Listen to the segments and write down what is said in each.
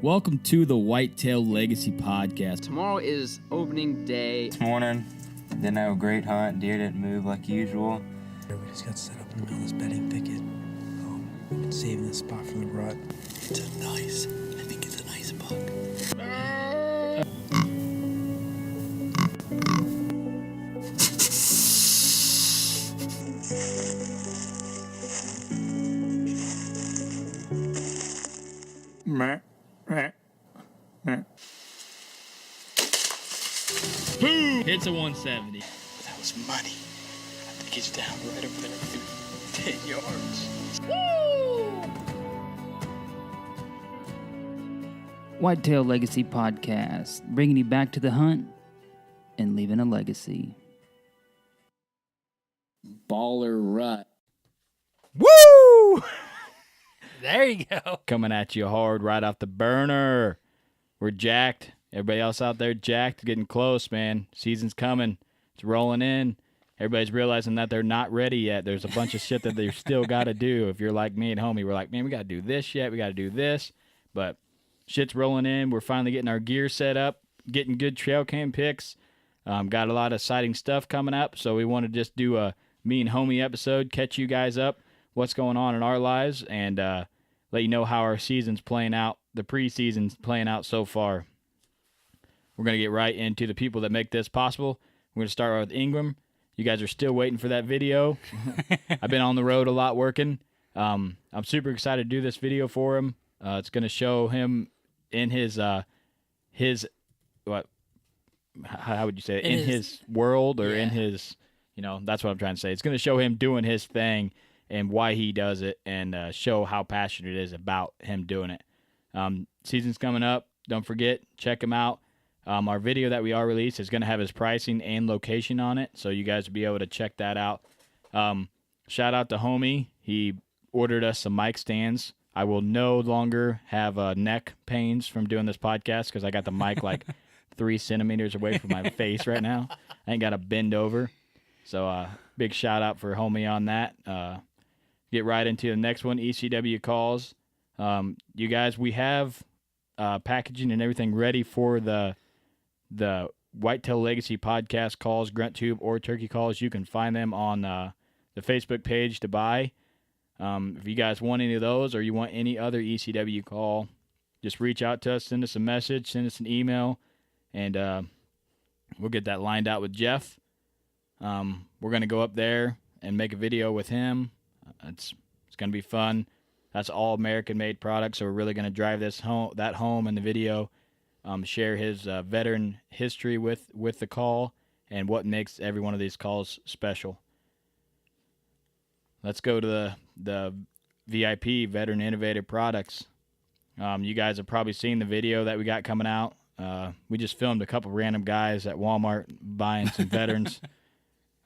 Welcome to the Whitetail Legacy Podcast. Tomorrow is opening day. This morning, didn't have a great hunt. Deer didn't move like usual. We just got set up in the middle of this bedding thicket. We've been saving this spot from the rut. I think it's a nice buck. Boom! Hits a 170. That was money. I think he's down right over there. 10 yards. Whitetail Legacy Podcast, bringing you back to the hunt and leaving a legacy. Baller rut. Woo! There you go. Coming at you hard right off the burner. We're jacked. Everybody else out there jacked, getting close, man. Season's coming. It's rolling in. Everybody's realizing that they're not ready yet. There's a bunch of shit that they've still got to do. If you're like me and homie, we're like, man, we got to do this yet. We got to do this. But shit's rolling in. We're finally getting our gear set up, getting good trail cam pics. Got a lot of exciting stuff coming up. So we want to just do a me and homie episode, catch you guys up, what's going on in our lives, and let you know how our season's playing out, the preseason's playing out so far. We're going to get right into the people that make this possible. We're going to start with Ingram. You guys are still waiting for that video. I've been on the road a lot working. I'm super excited to do this video for him. It's going to show him in his what? How would you say it? In his world or in his, that's what I'm trying to say. It's going to show him doing his thing and why he does it, and show how passionate it is about him doing it. Season's coming up. Don't forget, check him out. Our video that we are released is going to have his pricing and location on it, so you guys will be able to check that out. Shout out to homie. He ordered us some mic stands. I will no longer have neck pains from doing this podcast because I got the mic like 3 centimeters away from my face right now. I ain't got to bend over. So big shout out for homie on that. Get right into the next one, ECW calls. You guys, we have packaging and everything ready for the Whitetail Legacy Podcast calls, Grunt Tube, or Turkey calls. You can find them on the Facebook page to buy. If you guys want any of those or you want any other ECW call, just reach out to us, send us a message, send us an email, and we'll get that lined out with Jeff. We're going to go up there and make a video with him. It's going to be fun. That's all American-made products, so we're really going to drive that home in the video. Share his veteran history with the call and what makes every one of these calls special. Let's go to the VIP, Veteran Innovative Products. You guys have probably seen the video that we got coming out. We just filmed a couple random guys at Walmart buying some veterans.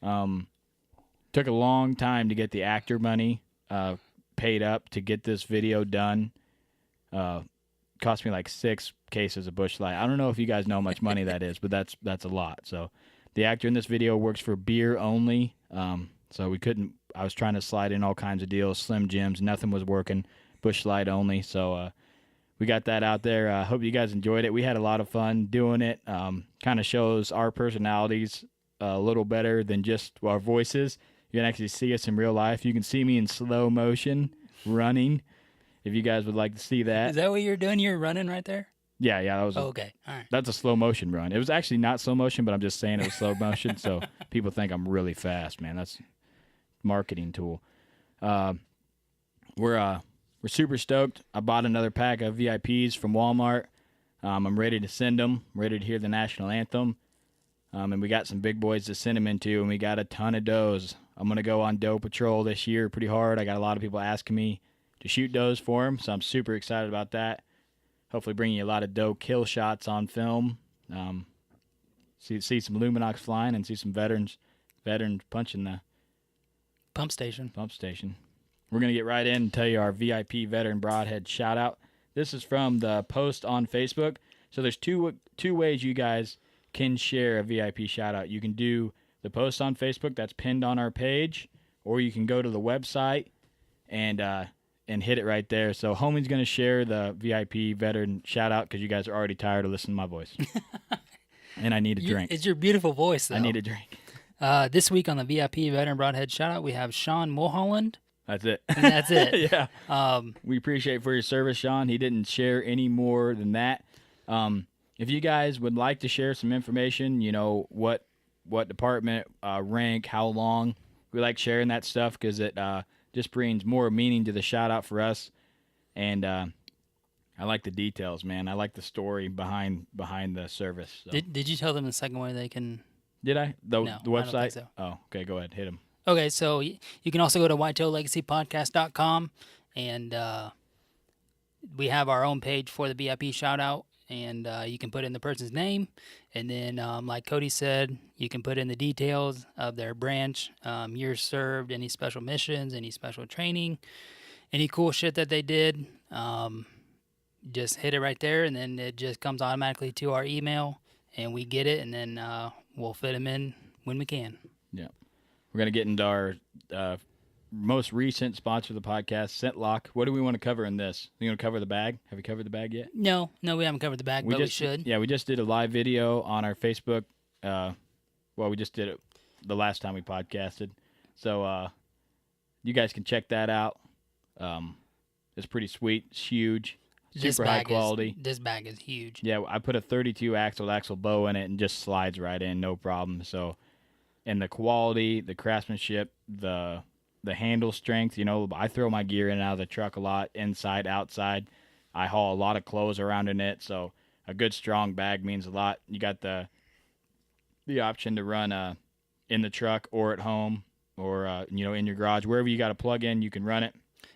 Took a long time to get the actor money paid up to get this video done. Cost me like 6 cases of Busch Light. I don't know if you guys know how much money that is, but that's a lot. So the actor in this video works for beer only. So we couldn't. I was trying to slide in all kinds of deals, Slim Jims, nothing was working. Busch Light only. So we got that out there. Hope you guys enjoyed it. We had a lot of fun doing it. Kind of shows our personalities a little better than just our voices. You can actually see us in real life. You can see me in slow motion running. If you guys would like to see that. Is that what you're doing? You're running right there? Yeah, that was. Okay, all right. That's a slow motion run. It was actually not slow motion, but I'm just saying it was slow motion, so people think I'm really fast, man. That's a marketing tool. We're super stoked. I bought another pack of VIPs from Walmart. I'm ready to send them. Ready to hear the national anthem. And we got some big boys to send them into, and we got a ton of does. I'm gonna go on doe patrol this year pretty hard. I got a lot of people asking me to shoot does for them, so I'm super excited about that. Hopefully bringing you a lot of doe kill shots on film. See some Luminox flying and see some veterans punching the pump station. We're going to get right in and tell you our VIP veteran broadhead shout out. This is from the post on Facebook. So there's two ways you guys can share a VIP shout out. You can do the post on Facebook that's pinned on our page, or you can go to the website and and hit it right there. So homie's going to share the VIP veteran shout out because you guys are already tired of listening to my voice. And I need a drink. It's your beautiful voice, though. I need a drink. This week on the VIP Veteran Broadhead shout out, we have Sean Mulholland. That's it. And that's it. Yeah. We appreciate for your service, Sean. He didn't share any more than that. If you guys would like to share some information, what department, rank, how long, we like sharing that stuff because it just brings more meaning to the shout out for us. And I like the details, man. I like the story behind the service. So. Did you tell them the second way they can? Did I? No, The website? I don't think so. Oh, okay. Go ahead. Hit them. Okay, so you can also go to whitetaillegacypodcast.com, and we have our own page for the VIP shout out, and you can put in the person's name, and then like Cody said, you can put in the details of their branch, years served, any special missions, any special training, any cool shit that they did. Just hit it right there, and then it just comes automatically to our email, and we get it, and then we'll fit them in when we can. Yeah. We're going to get into our most recent sponsor of the podcast, ScentLock. What do we want to cover in this? You going to cover the bag? Have you covered the bag yet? No, we haven't covered the bag, but we should. Yeah, we just did a live video on our Facebook. We just did it the last time we podcasted. So you guys can check that out. It's pretty sweet. It's huge. Super high quality. This bag is huge. Yeah, I put a 32 axle bow in it and just slides right in, no problem. So, and the quality, the craftsmanship, the handle strength, I throw my gear in and out of the truck a lot, inside, outside. I haul a lot of clothes around in it, so a good strong bag means a lot. You got the option to run in the truck or at home or in your garage, wherever you got to plug in, you can run it.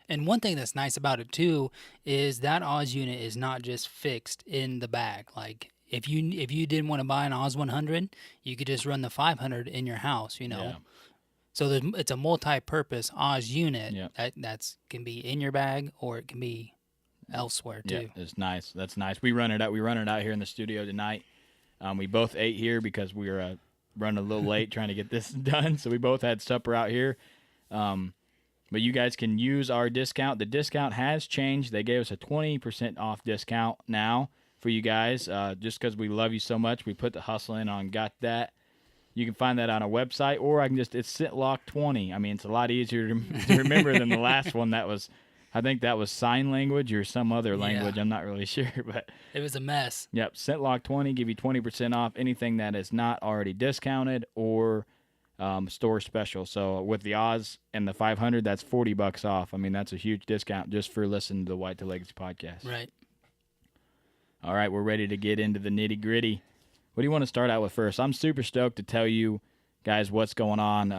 And one thing that's nice about it too is that Oz unit is not just fixed in the bag. Like if you didn't want to buy an Oz 100, you could just run the 500 in your house, Yeah. So it's a multi-purpose Oz unit that can be in your bag or it can be elsewhere too. Yeah, it's nice. That's nice. We run it out here in the studio tonight. We both ate here because we were running a little late trying to get this done. So we both had supper out here. But you guys can use our discount. The discount has changed. They gave us a 20% off discount now for you guys. Just because we love you so much, we put the hustle in on Got That. You can find that on our website, or it's ScentLock 20. I mean, it's a lot easier to remember than the last one. I think that was sign language or some other language. I'm not really sure, but it was a mess. Yep, ScentLock 20 give you 20% off anything that is not already discounted or store special. So with the Oz and the 500, that's $40 off. I mean, that's a huge discount just for listening to the Whitetail Legacy podcast. Right. All right, we're ready to get into the nitty gritty. What do you want to start out with first? I'm super stoked to tell you guys what's going on.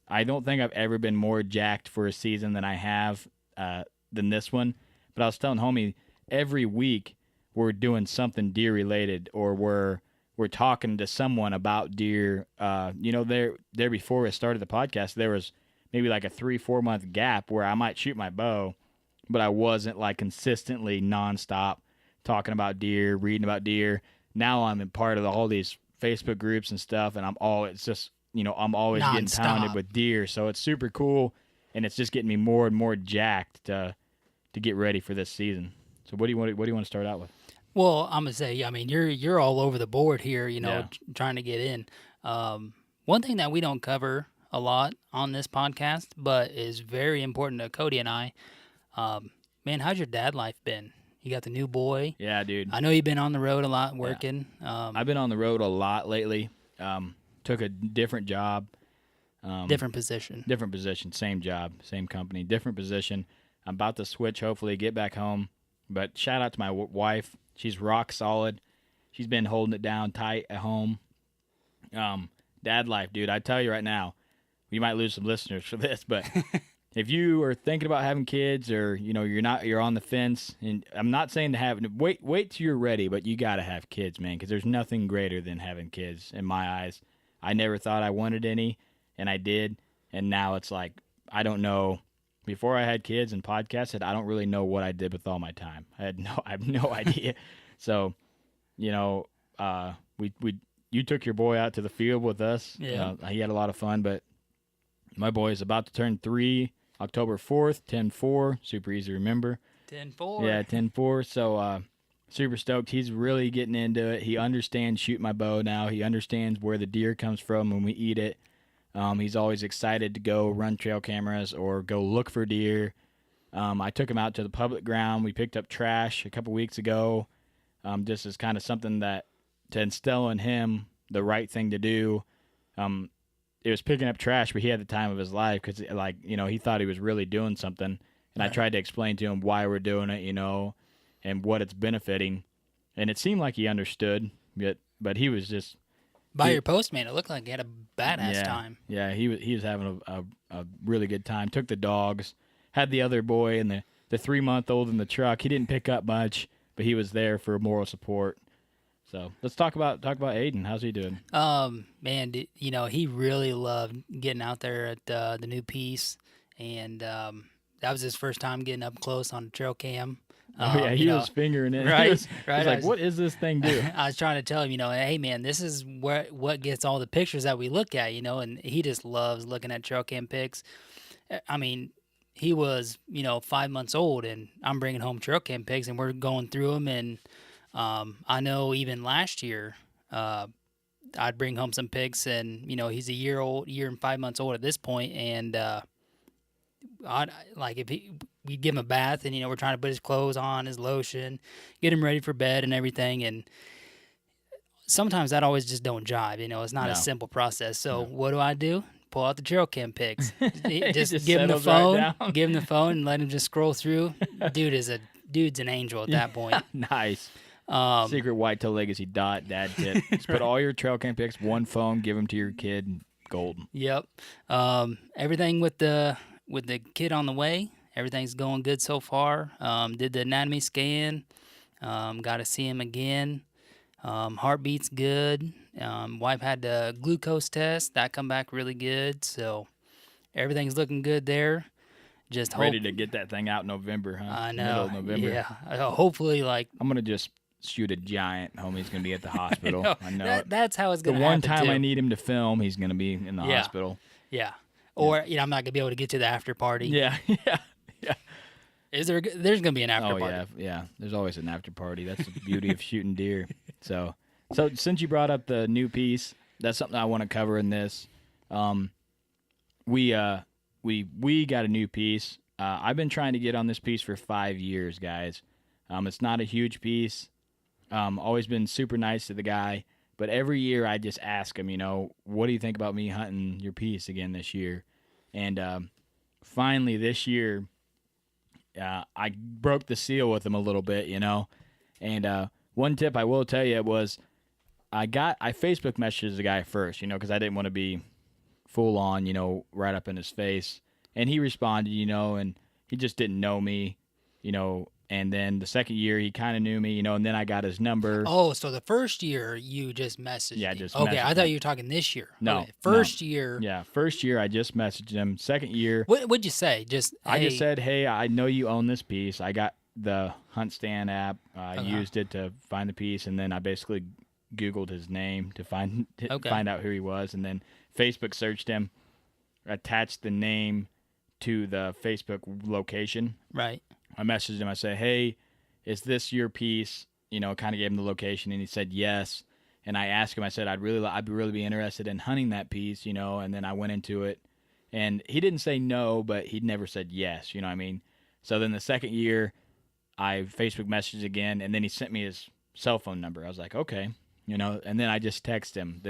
I don't think I've ever been more jacked for a season than I have than this one. But I was telling homie, every week we're doing something deer related, or we're talking to someone about deer. There before we started the podcast, there was maybe like a 3-4 month gap where I might shoot my bow, but I wasn't like consistently nonstop talking about deer, reading about deer. Now I'm in part of all these Facebook groups and stuff, and I'm always getting pounded with deer. So it's super cool, and it's just getting me more and more jacked to get ready for this season. So what do you want to start out with? Well, I'm gonna say, I mean, you're all over the board here, trying to get in. One thing that we don't cover a lot on this podcast, but is very important to Cody and I. Man, how's your dad life been? You got the new boy. Yeah, dude. I know you've been on the road a lot working. Yeah. I've been on the road a lot lately. Took a different job. Different position. Different position. Same job, same company, different position. I'm about to switch, hopefully, get back home. But shout out to my wife. She's rock solid. She's been holding it down tight at home. Dad life, dude. I tell you right now, we might lose some listeners for this, but if you are thinking about having kids, or you're on the fence, and I'm not saying to have wait till you're ready, but you got to have kids, man, because there's nothing greater than having kids in my eyes. I never thought I wanted any, and I did, and now it's like I don't know. Before I had kids and podcasted, I don't really know what I did with all my time. I have no idea. So, you took your boy out to the field with us. Yeah. He had a lot of fun, but my boy is about to turn 3 October 4th, 10-4, super easy to remember. 10-4. Yeah, 10-4. So super stoked. He's really getting into it. He understands shoot my bow now. He understands where the deer comes from when we eat it. He's always excited to go run trail cameras or go look for deer. I took him out to the public ground. We picked up trash a couple weeks ago. Just as kind of something that to instill in him the right thing to do. It was picking up trash, but he had the time of his life because, he thought he was really doing something. And I tried to explain to him why we're doing it, and what it's benefiting. And it seemed like he understood, but he was just... By your post, man, it looked like he had a badass time. Yeah, he was having a really good time. Took the dogs, had the other boy and the 3-month-old in the truck. He didn't pick up much, but he was there for moral support. So let's talk about Aiden. How's he doing? Man, he really loved getting out there at the new piece, and that was his first time getting up close on the trail cam. He was fingering it. Right, He was like, what does this thing do? I was trying to tell him, hey, man, this is what gets all the pictures that we look at, and he just loves looking at trail cam pics. I mean, he was, 5 months old, and I'm bringing home trail cam pics, and we're going through them, and I know even last year I'd bring home some pics, and, he's a year and 5 months old at this point, and we'd give him a bath, and we're trying to put his clothes on, his lotion, get him ready for bed and everything, and sometimes that always just don't jive. It's not a simple process. So what do? Pull out the trail cam pics. Just give him the phone, give him the phone, and let him just scroll through. Dude's an angel at that point. Nice. Secret Whitetail Legacy dad tip. Just put all your trail cam pics, one phone, give them to your kid, golden. Yep. Everything with the kid on the way. Everything's going good so far. Did the anatomy scan. Got to see him again. Heartbeat's good. Wife had the glucose test. That come back really good. So everything's looking good there. Just ready to get that thing out in November, huh? I know. Middle of November. Yeah. Hopefully, I'm gonna just shoot a giant. Homie's gonna be at the hospital. I know. That's how it's gonna happen. The one time too. I need him to film, he's gonna be in the hospital. Yeah. Or I'm not gonna be able to get to the after party. Yeah. There's gonna be an after party. Yeah. There's always an after party. That's the beauty of shooting deer. So since you brought up the new piece, that's something I want to cover in this. We got a new piece. I've been trying to get on this piece for 5 years, guys. It's not a huge piece. Always been super nice to the guy, but every year I just ask him, what do you think about me hunting your piece again this year? And finally this year, I broke the seal with him a little bit, And one tip I will tell you was I Facebook messaged the guy first, because I didn't want to be full on, right up in his face. And he responded, and he just didn't know me, And then the second year he kind of knew me, and then I got his number. Oh, so the first year you just messaged him. just okay, I messaged thought him. you were talking this year. No. Okay. First year. Yeah, first year I just messaged him. Second year. What'd you say? I just said, hey, I know you own this piece. I got the Hunt Stand app. I used it to find the piece, and then I basically Googled his name to find out who he was, and then Facebook searched him, attached the name to the Facebook location. Right. I messaged him. I said, hey, is this your piece? Kind of gave him the location, and he said yes. And I asked him, I said, I'd really be interested in hunting that piece, and then I went into it. And he didn't say no, but he'd never said yes, you know what I mean? So then the second year, I Facebook messaged again, and then he sent me his cell phone number. I was like, okay, and then I just texted him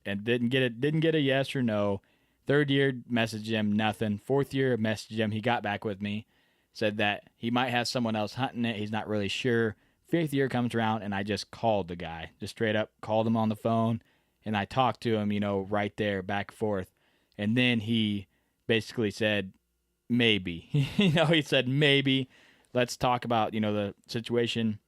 and didn't get a yes or no. Third year, messaged him, nothing. Fourth year, messaged him. He got back with me, said that he might have someone else hunting it. He's not really sure. Fifth year comes around, and I just called the guy. Just straight up called him on the phone, and I talked to him, right there, back and forth. And then he basically said, maybe. He said, maybe. Let's talk about, the situation.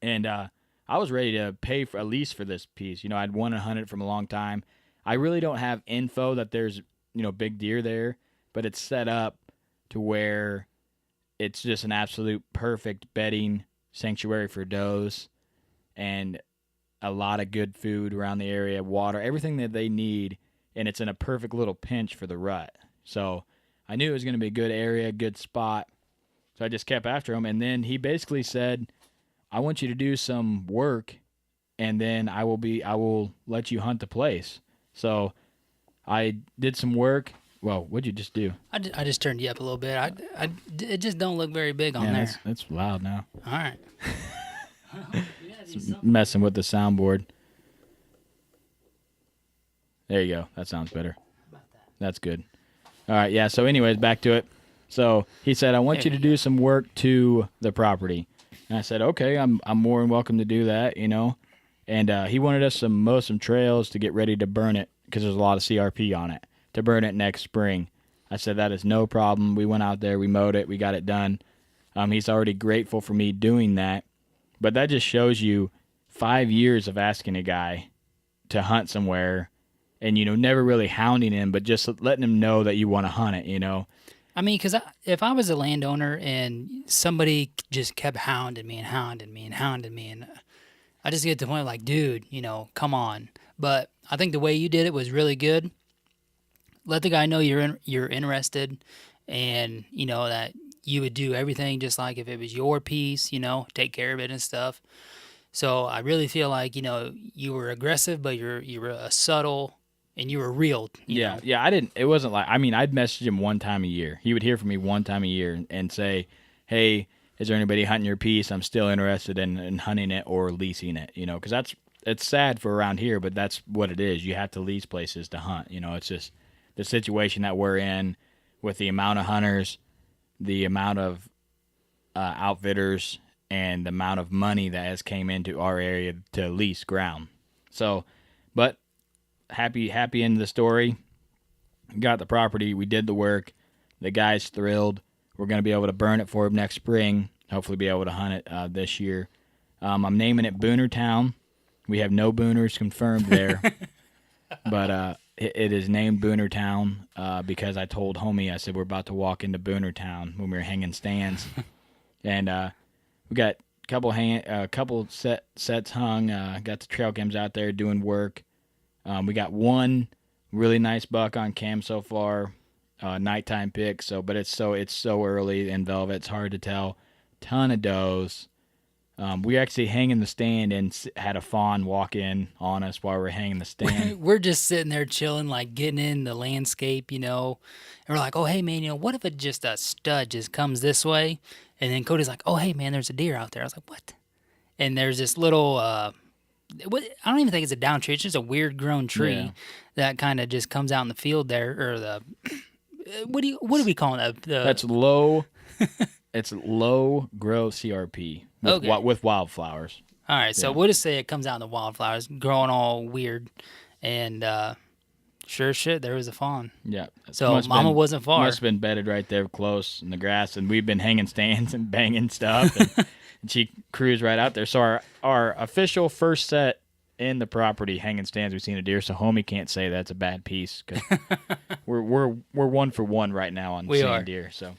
And I was ready to pay for at least for this piece. I'd wanted to hunt it from a long time. I really don't have info that there's, big deer there, but it's set up to where it's just an absolute perfect bedding sanctuary for does and a lot of good food around the area, water, everything that they need, and it's in a perfect little pinch for the rut. So I knew it was going to be a good area, good spot. So I just kept after him. And then he basically said, I want you to do some work, and then I will let you hunt the place. So I did some work. Well, what'd you just do? I just turned you up a little bit. It just don't look very big on there. It's loud now. All right. Messing with the soundboard. There you go. That sounds better. That's good. All right, yeah. So anyways, back to it. So he said, I want you to do some work to the property. And I said, okay, I'm more than welcome to do that, you know. And he wanted us to mow some trails to get ready to burn it because there's a lot of CRP on it, to burn it next spring. I said, that is no problem. We went out there, we mowed it, we got it done. He's already grateful for me doing that. But that just shows you 5 years of asking a guy to hunt somewhere and, you know, never really hounding him, but just letting him know that you want to hunt it, you know. I mean, because if I was a landowner and somebody just kept hounding me, and I just get to the point like, dude, you know, come on. But I think the way you did it was really good. Let the guy know you're interested, and you know that you would do everything just like if it was your piece, you know, take care of it and stuff. So I really feel like, you know, you were aggressive, but you were subtle and you were real. You know? Yeah. It wasn't like, I mean, I'd message him one time a year. He would hear from me one time a year and say, hey, is there anybody hunting your piece? I'm still interested in hunting it or leasing it, you know, because it's sad for around here, but that's what it is. You have to lease places to hunt. You know, it's just the situation that we're in with the amount of hunters, the amount of outfitters, and the amount of money that has came into our area to lease ground. So, but happy end of the story. Got the property. We did the work. The guy's thrilled. We're going to be able to burn it for him next spring. Hopefully be able to hunt it this year. I'm naming it Boonertown. We have no booners confirmed there. But it is named Boonertown because I told homie, I said, we're about to walk into Boonertown when we were hanging stands. And we got a couple sets hung. Got the trail cams out there doing work. We got one really nice buck on cam so far. Nighttime pick. But it's so early in velvet, it's hard to tell. Ton of does. We actually hanging the stand and had a fawn walk in on us while we were hanging the stand. We're just sitting there chilling, like getting in the landscape, you know. And we're like, oh, hey, man, you know, what if it just a stud just comes this way? And then Cody's like, oh, hey, man, there's a deer out there. I was like, what? And there's this little, I don't even think it's a down tree. It's just a weird grown tree that kind of just comes out in the field there. Or the, what do we call it? That's low. It's low growth CRP with wildflowers. All right, so we'll just say it comes out in the wildflowers, growing all weird, and sure shit, there was a fawn. Yeah. So Mama wasn't far. Must have been bedded right there close in the grass, and we've been hanging stands and banging stuff, and she cruised right out there. So our official first set in the property hanging stands, we've seen a deer. So homie can't say that's a bad piece because we're 1 for 1 right now on seeing deer. So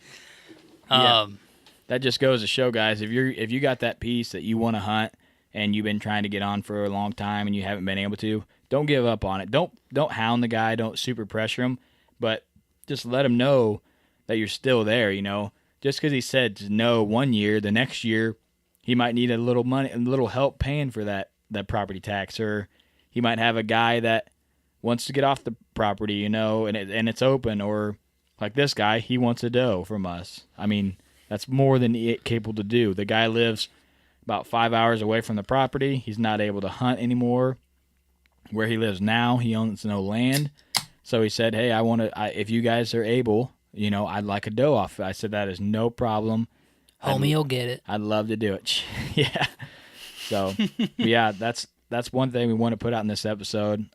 that just goes to show, guys, if you got that piece that you want to hunt and you've been trying to get on for a long time and you haven't been able to, don't give up on it. Don't hound the guy. Don't super pressure him, but just let him know that you're still there. You know, just because he said no one year, the next year he might need a little money, a little help paying for that property tax, or he might have a guy that wants to get off the property, you know, and it's open, or like this guy, he wants a doe from us. I mean, that's more than capable to do. The guy lives about 5 hours away from the property. He's not able to hunt anymore. Where he lives now, he owns no land. So he said, hey, if you guys are able, you know, I'd like a doe off. I said, that is no problem. Homie will get it. I'd love to do it. Yeah. So, yeah, that's one thing we want to put out in this episode.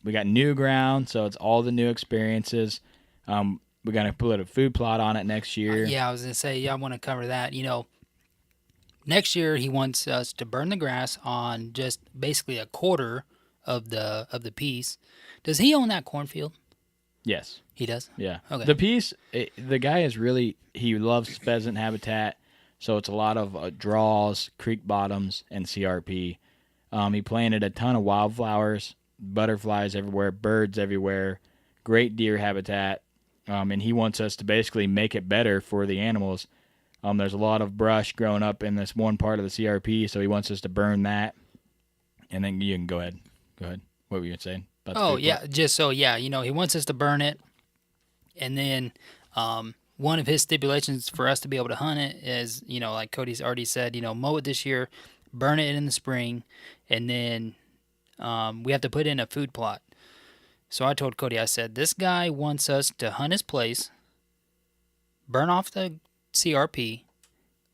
We got new ground, so it's all the new experiences. We're going to put a food plot on it next year. Yeah, I was going to say, I want to cover that. You know, next year he wants us to burn the grass on just basically a quarter of the piece. Does he own that cornfield? Yes. He does? Yeah. Okay. The piece, the guy is really, he loves pheasant habitat, so it's a lot of draws, creek bottoms, and CRP. He planted a ton of wildflowers, butterflies everywhere, birds everywhere, great deer habitat. and he wants us to basically make it better for the animals. There's a lot of brush growing up in this one part of the CRP, so he wants us to burn that. And then you can go ahead. Go ahead. What were you saying? About the food plot? He wants us to burn it. And then one of his stipulations for us to be able to hunt it is, like Cody's already said, mow it this year, burn it in the spring, and then we have to put in a food plot. So I told Cody, I said, this guy wants us to hunt his place, burn off the CRP,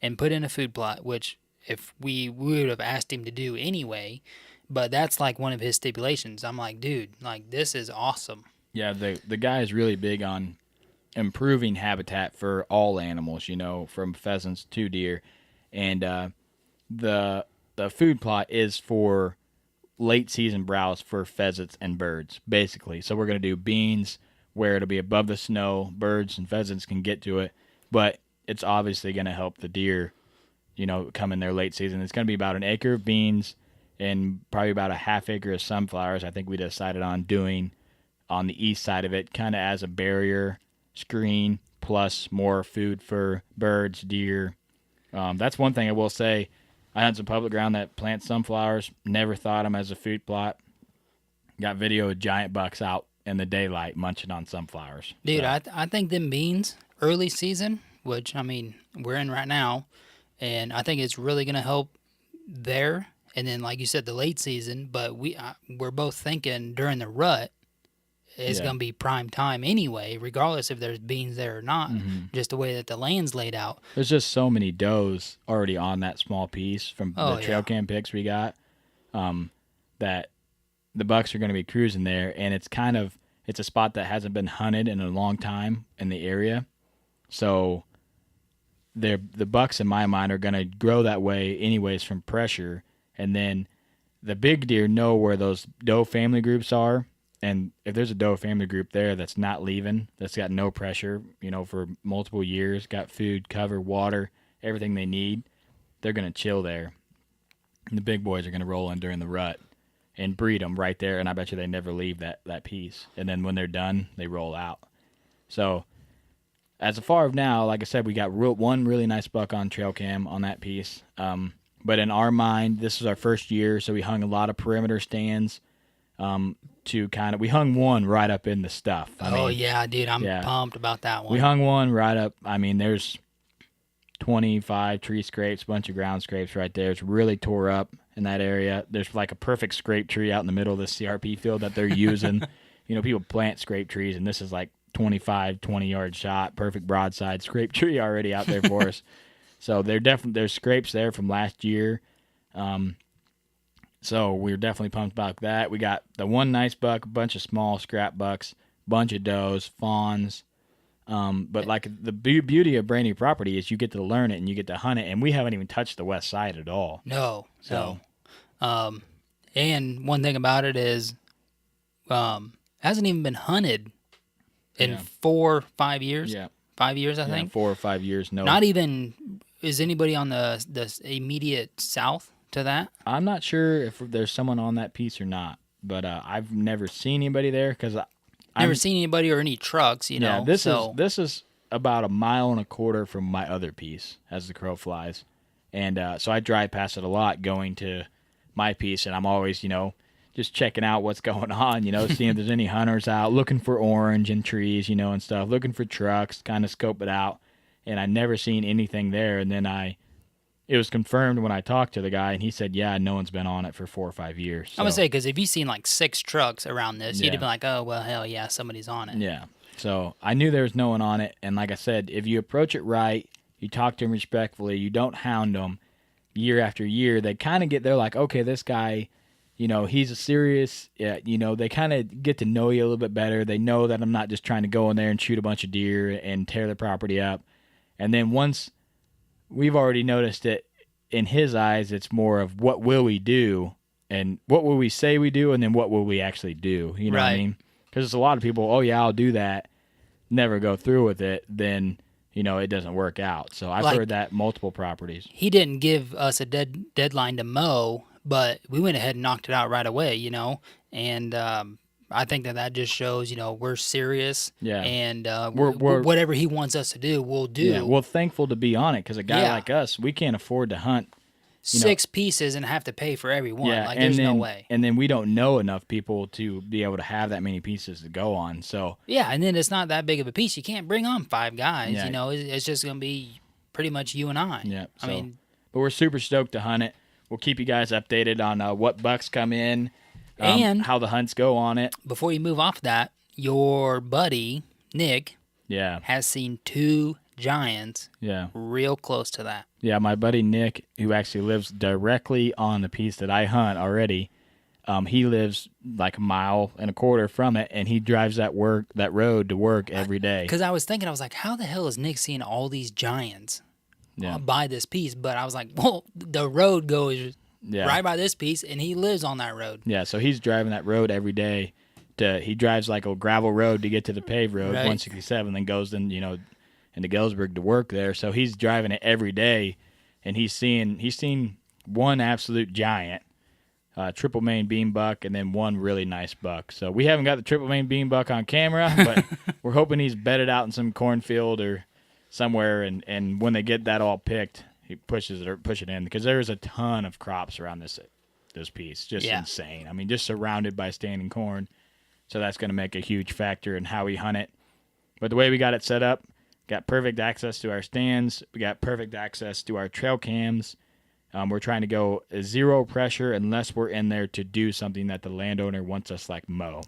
and put in a food plot, which if we would have asked him to do anyway, but that's like one of his stipulations. I'm like, dude, like this is awesome. Yeah, the guy is really big on improving habitat for all animals, from pheasants to deer. And the food plot is for late season browse for pheasants and birds, basically. So we're going to do beans where it'll be above the snow. Birds and pheasants can get to it, but it's obviously going to help the deer, come in their late season. It's going to be about an acre of beans and probably about a half acre of sunflowers. I think we decided on doing on the east side of it, kind of as a barrier screen, plus more food for birds, deer. That's one thing I will say. I hunt some public ground that plants sunflowers. Never thought them as a food plot. Got video of giant bucks out in the daylight munching on sunflowers. Dude, So, I think them beans, early season, which, we're in right now, and I think it's really going to help there. And then, like you said, the late season, but we're both thinking during the rut, it's going to be prime time anyway, regardless if there's beans there or not, just the way that the land's laid out. there's just so many does already on that small piece from the trail cam pics we got, that the bucks are going to be cruising there, and it's a spot that hasn't been hunted in a long time in the area. So the bucks, in my mind, are going to grow that way anyways from pressure. And then the big deer know where those doe family groups are. And if there's a doe family group there that's not leaving, that's got no pressure, for multiple years, got food, cover, water, everything they need, they're going to chill there. And the big boys are going to roll in during the rut and breed them right there. And I bet you they never leave that piece. And then when they're done, they roll out. So as far as now, like I said, we got one really nice buck on trail cam on that piece. But in our mind, this is our first year, so we hung a lot of perimeter stands we hung one right up in the stuff. Yeah, dude, I'm pumped about that one. We hung one right up. There's 25 tree scrapes, bunch of ground scrapes right there. It's really tore up in that area. There's like a perfect scrape tree out in the middle of the CRP field that they're using. People plant scrape trees, and this is like 20-yard shot, perfect broadside scrape tree already out there for us. So there's scrapes there from last year. So we're definitely pumped about that. We got the one nice buck, a bunch of small scrap bucks, bunch of does, fawns. But like the beauty of brand new property is you get to learn it and you get to hunt it, and we haven't even touched the west side at all. No. And one thing about it is, hasn't even been hunted in 4 or 5 years. Yeah. 5 years, I think. 4 or 5 years. No. Not even. Is anybody on the immediate south to that? I'm not sure if there's someone on that piece or not, but I've never seen anybody there because never seen anybody or any trucks. Yeah, this is about 1.25 miles from my other piece as the crow flies, and so I drive past it a lot going to my piece, and I'm always just checking out what's going on, seeing if there's any hunters out, looking for orange in trees, and stuff, looking for trucks, kind of scope it out. And I never seen anything there. And then it was confirmed when I talked to the guy, and he said, yeah, no one's been on it for 4 or 5 years. So. I would say, because if you seen like 6 trucks around this, you'd have been like, oh, well, hell yeah, somebody's on it. Yeah. So I knew there was no one on it. And like I said, if you approach it right, you talk to them respectfully, you don't hound them year after year, they're like, okay, this guy, he's a serious, they kind of get to know you a little bit better. They know that I'm not just trying to go in there and shoot a bunch of deer and tear the property up. And then once we've already noticed it, in his eyes, it's more of what will we do and what will we say we do and then what will we actually do. You know what I mean? Because there's a lot of people, oh, yeah, I'll do that, never go through with it, then, it doesn't work out. So I've heard that multiple properties. He didn't give us a deadline to mow, but we went ahead and knocked it out right away, and I think that just shows, we're serious. Yeah. And We're whatever he wants us to do, we'll do. Yeah, well, thankful to be on it because a guy Yeah. like us, we can't afford to hunt 6 pieces and have to pay for every one. Yeah, Like, and there's no then, way. And then we don't know enough people to be able to have that many pieces to go on. So Yeah, and then it's not that big of a piece. You can't bring on 5 guys. Yeah. It's just going to be pretty much you and I. yeah, I mean, but we're super stoked to hunt it. We'll keep you guys updated on what bucks come in, And- how the hunts go on it. before you move off that, your buddy, Nick, Yeah, has seen 2 giants yeah. real close to that. Yeah, my buddy Nick, who actually lives directly on the piece that I hunt already, he lives like 1.25 miles from it, and he drives that road to work every day. Because I was thinking, I was like, how the hell is Nick seeing all these giants Yeah, by this piece? But I was like, well, the road goes yeah, right by this piece, and he lives on that road. yeah. So he's driving that road every day. He drives like a gravel road to get to the paved road, Right. 167, then goes into Galesburg to work there. So he's driving it every day, and he's seen one absolute giant. Triple Maine bean buck, and then one really nice buck. So we haven't got the Triple Maine bean buck on camera, but we're hoping he's bedded out in some cornfield or somewhere, and when they get that all picked, he push it in, because there's a ton of crops around this piece. Just Yeah. insane. I mean, just surrounded by standing corn. So that's going to make a huge factor in how we hunt it. But the way we got it set up, got perfect access to our stands. We got perfect access to our trail cams. We're trying to go zero pressure unless we're in there to do something that the landowner wants us like mow.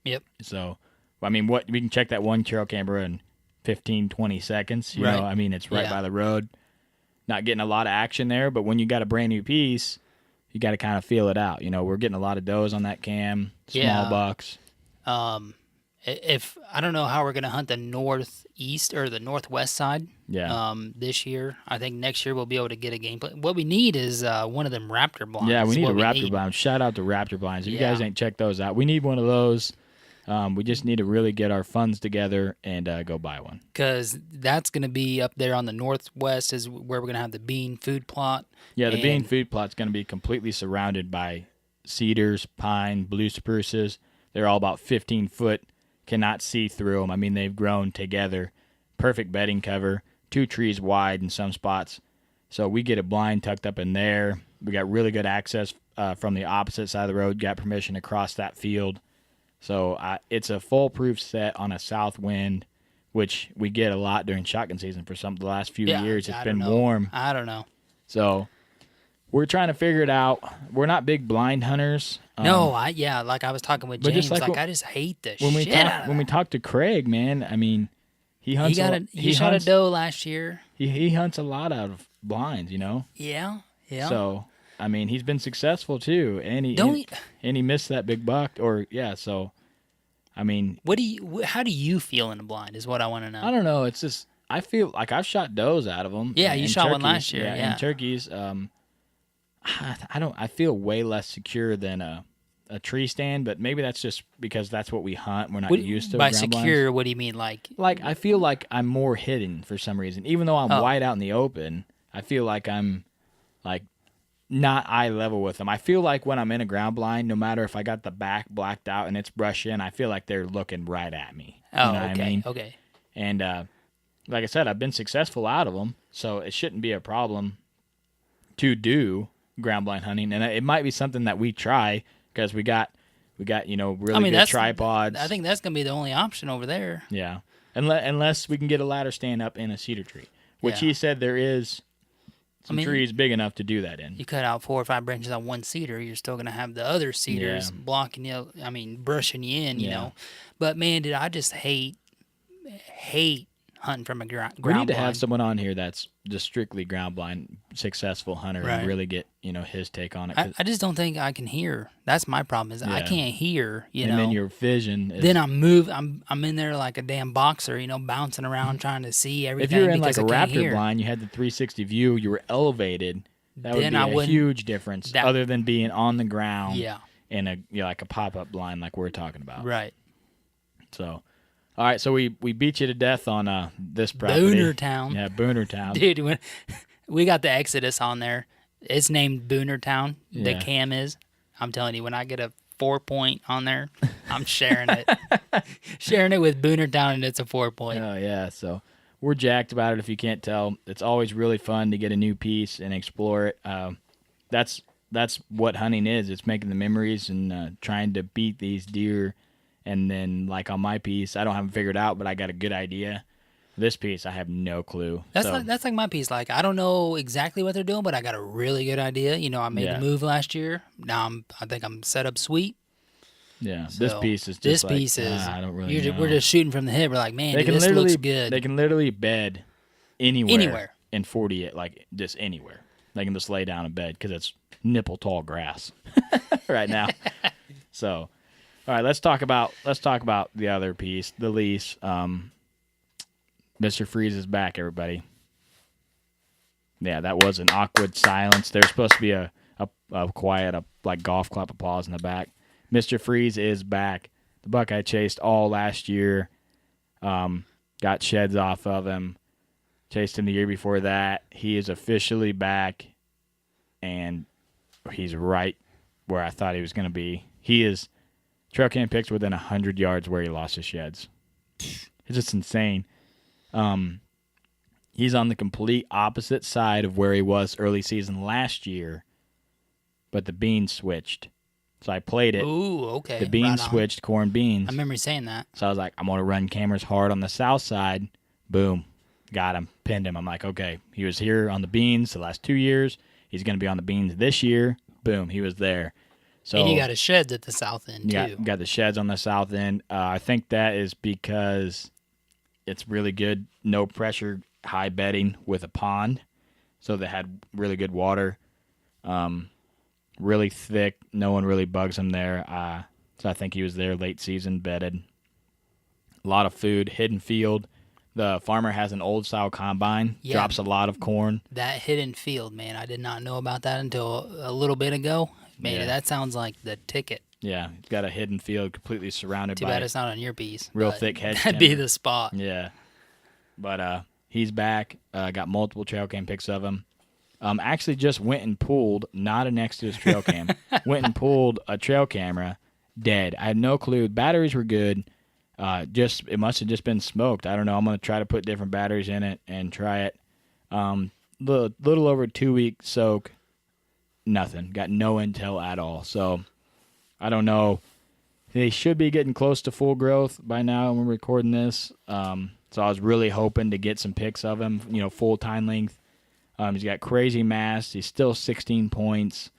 Yep. So, I mean, we can check that one trail camera in 15, 20 seconds. You Right. know, I mean, it's right Yeah. by the road. Not getting a lot of action there, but when you got a brand new piece, you got to kind of feel it out. We're getting a lot of does on that cam, small Yeah. bucks. If I don't know how we're gonna hunt the northeast or the northwest side. Yeah. This year, I think next year we'll be able to get a gameplay. What we need is one of them raptor blinds. Yeah, we is need a what raptor need. blind. Shout out to Raptor blinds. If you Yeah. guys ain't checked those out, we need one of those. We just need to really get our funds together and go buy one. Because that's going to be up there on the northwest is where we're going to have the bean food plot. Yeah, the bean And- food plot's going to be completely surrounded by cedars, pine, blue spruces. They're all about 15 foot. Cannot see through them. I mean, they've grown together. Perfect bedding cover. 2 trees wide in some spots. So we get a blind tucked up in there. We got really good access from the opposite side of the road. Got permission to cross that field. So it's a foolproof set on a south wind, which we get a lot during shotgun season for the last few years. It's I been don't know. warm. I don't know. So we're trying to figure it out. We're not big blind hunters. No, like I was talking with but James, just like I just hate the when we shit out talk, of when we that. talk to Craig, man, I mean, he hunts. He shot a doe last year. He hunts a lot out of blinds, Yeah, yeah. So I mean, he's been successful too, and he missed that big buck, So I mean, how do you feel in a blind is what I want to know. I don't know. It's just I feel like I've shot does out of them. Yeah, you and shot one turkeys. last year, yeah. and turkeys. I feel way less secure than a tree stand, but maybe that's just because that's what we hunt. We're not used to by ground secure. blinds. What do you mean, like? Like I feel like I'm more hidden for some reason, even though I'm Oh. wide out in the open. I feel like I'm like not eye level with them. I feel like when I'm in a ground blind, no matter if I got the back blacked out and it's brushed in, I feel like they're looking right at me. Oh, You know okay, what I mean? okay. And like I said, I've been successful out of them, so it shouldn't be a problem to do ground blind hunting. And it might be something that we try because we got really good tripods. I think that's gonna be the only option over there. Yeah, unless we can get a ladder stand up in a cedar tree, which Yeah. he said there is some trees big enough to do that in. You cut out 4 or 5 branches on one cedar, you're still gonna have the other cedars Yeah. blocking you. I mean, brushing you in. You Yeah. know. But man, did I just hate hunting from a ground We need to blind. have someone on here that's just strictly ground blind, successful hunter, Right. and really get his take on it. 'Cause- I just don't think I can hear. That's my problem. Is I Yeah. can't hear. You and know. then your vision. Is, Then I'm in there like a damn boxer, bouncing around trying to see everything. if you're in like because a I can't raptor hear. blind, you had the 360 view, you were elevated. That would Then be I a wouldn't- huge difference, that- other than being on the ground. Yeah. In a like a pop up blind like we're talking about. Right. So, all right. So we beat you to death on this property. Boonertown. Yeah, Boonertown. Dude, when we got the Exodus on there, it's named Boonertown. The Yeah. cam is. I'm telling you, when I get a 4-point on there, I'm sharing it. Sharing it with Boonertown, and it's a 4-point. Oh, yeah. So we're jacked about it if you can't tell. It's always really fun to get a new piece and explore it. That's what hunting is. It's making the memories and trying to beat these deer. And then, like on my piece, I don't have them figured out, but I got a good idea. This piece, I have no clue. That's like my piece. Like, I don't know exactly what they're doing, but I got a really good idea. You know, I made the move last year. Now I think I'm set up sweet. Yeah, So, this piece is just I don't really know. We're just shooting from the hip. We're like, man, They dude, this looks good. They can literally bed anywhere in 40, like just anywhere. They can just lay down in bed because it's nipple tall grass right now. So, all right, let's talk about the other piece, the lease. Mr. Freeze is back, everybody. Yeah, that was an awkward silence. There's supposed to be a quiet, like golf clap applause in the back. Mr. Freeze is back. The buck I chased all last year. Got sheds off of him. Chased him the year before that. He is officially back, and he's right where I thought he was going to be. He is trail cam picks within 100 yards where he lost his sheds. It's just insane. He's on the complete opposite side of where he was early season last year, but the beans switched. So I played it. Ooh, okay. The beans switched, corn beans. I remember you saying that. So I was like, I'm going to run cameras hard on the south side. Boom. Got him. Pinned him. I'm like, okay, he was here on the beans the last 2 years. He's going to be on the beans this year. Boom. He was there. So and you got his sheds at the south end, too. Got the sheds on the south end. I think that is because it's really good, no pressure, high bedding with a pond. So they had really good water. Really thick. No one really bugs him there. So I think he was there late season, bedded. A lot of food, hidden field. The farmer has an old style combine, drops a lot of corn. That hidden field, man, I did not know about that until a little bit ago. Man, that sounds like the ticket. Yeah, he's got a hidden field completely surrounded Too by bad it's not on your piece. real thick hedge. That'd be the spot. Yeah. But he's back. Got multiple trail cam pics of him. Actually just went and pulled, not next to his trail cam, went and pulled a trail camera, dead. I had no clue. Batteries were good. It must have just been smoked. I don't know. I'm going to try to put different batteries in it and try it. Little over 2 week soak. Nothing. Got no intel at all. So I don't know. They should be getting close to full growth by now when we're recording this. So I was really hoping to get some pics of him, full time length. He's got crazy mass. He's still 16 points.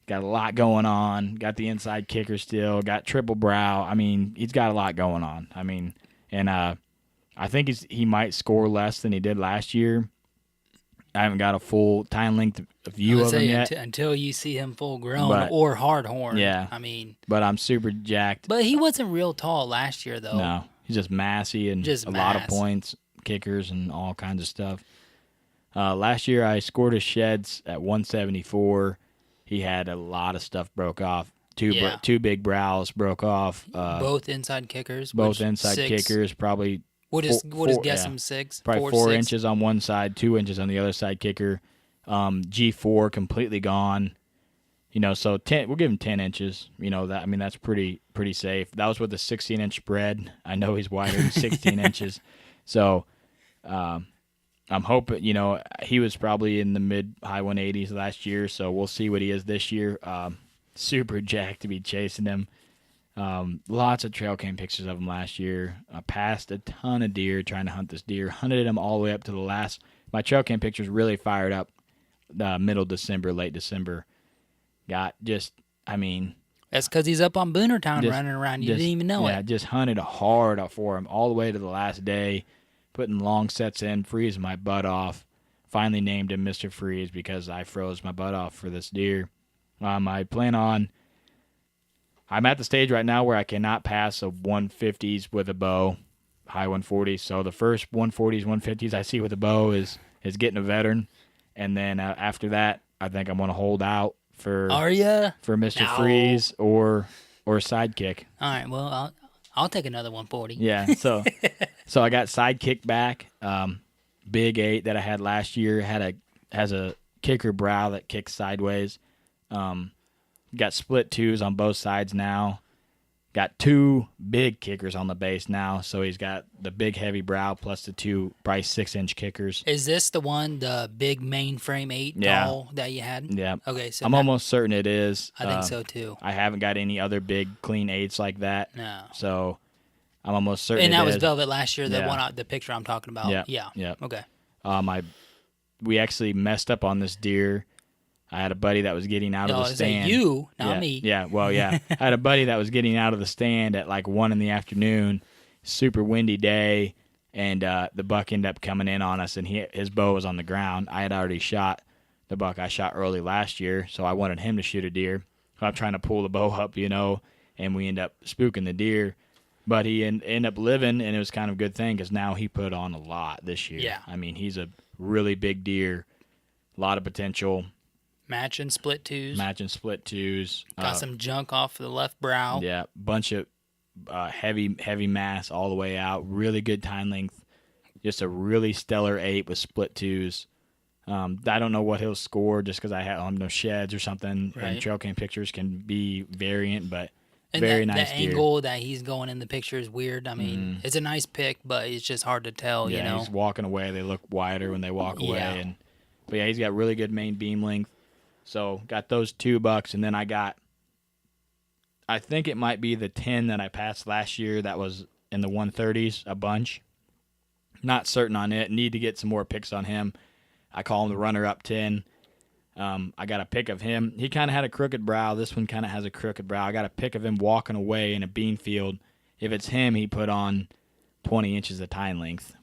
Got a lot going on. Got the inside kicker still. Got triple brow. I mean, he's got a lot going on. I mean, and I think he might score less than he did last year. I haven't got a full time length view of him yet. Until you see him full grown or hard horn. Yeah. I mean. But I'm super jacked. But he wasn't real tall last year, though. No. He's just massy and lot of points, kickers, and all kinds of stuff. Last year, I scored his sheds at 174. He had a lot of stuff broke off. Two big brows broke off. Both inside kickers. Kickers, probably. We'll just guess them 6. Probably 4 inches on one side, 2 inches on the other side kicker. G4 completely gone. So 10. We'll give him 10 inches. That's pretty safe. That was with a 16-inch spread. I know he's wider than 16 inches. So I'm hoping, he was probably in the mid-high 180s last year, so we'll see what he is this year. Super jacked to be chasing him. Lots of trail cam pictures of him last year. I passed a ton of deer trying to hunt this deer. Hunted him all the way up to the last. My trail cam pictures really fired up middle December, late December. That's because he's up on Boonertown running around. You didn't even know it. Yeah, just hunted hard for him all the way to the last day. Putting long sets in, freezing my butt off. Finally named him Mr. Freeze because I froze my butt off for this deer. I'm at the stage right now where I cannot pass a 150s with a bow, high 140s. So the first 140s, 150s I see with a bow is getting a veteran. And then after that, I think I'm going to hold out for Mr. Freeze or Sidekick. All right, well, I'll take another 140. Yeah, so I got Sidekick back. Big 8 that I had last year has a kicker brow that kicks sideways. Got split twos on both sides now. Got 2 big kickers on the base now. So he's got the big heavy brow plus the 2 Bryce 6-inch kickers. Is this the one, the big mainframe 8 tall that you had? Yeah. Okay, so I'm almost certain it is. I think so too. I haven't got any other big clean 8s like that. No. So I'm almost certain. And that was is. Velvet last year, the Yeah. one, the picture I'm talking about. Yeah. Okay. We actually messed up on this deer. I had a buddy that was getting out of the stand. You, not yeah, me. Yeah, well, yeah. I had a buddy that was getting out of the stand at like 1 p.m, super windy day, and the buck ended up coming in on us, and his bow was on the ground. I had already shot the buck I shot early last year, so I wanted him to shoot a deer. So I'm trying to pull the bow up, and we end up spooking the deer. But he ended up living, and it was kind of a good thing because now he put on a lot this year. Yeah. I mean, he's a really big deer, a lot of potential. Matching split twos. Got some junk off the left brow. Yeah, bunch of heavy mass all the way out. Really good time length. Just a really stellar 8 with split twos. I don't know what he'll score just because I have no sheds or something. Right. And trail cam pictures can be variant, but And very that, nice the deer. angle that he's going in the picture is weird. I mean, it's a nice pic, but it's just hard to tell, Yeah, he's walking away. They look wider when they walk away. Yeah. But yeah, he's got really good main beam length. So got those 2 bucks, and then I think it might be the 10 that I passed last year that was in the 130s, a bunch. Not certain on it. Need to get some more picks on him. I call him the runner-up 10. I got a pic of him. He kind of had a crooked brow. This one kind of has a crooked brow. I got a pic of him walking away in a bean field. If it's him, he put on 20 inches of tine length.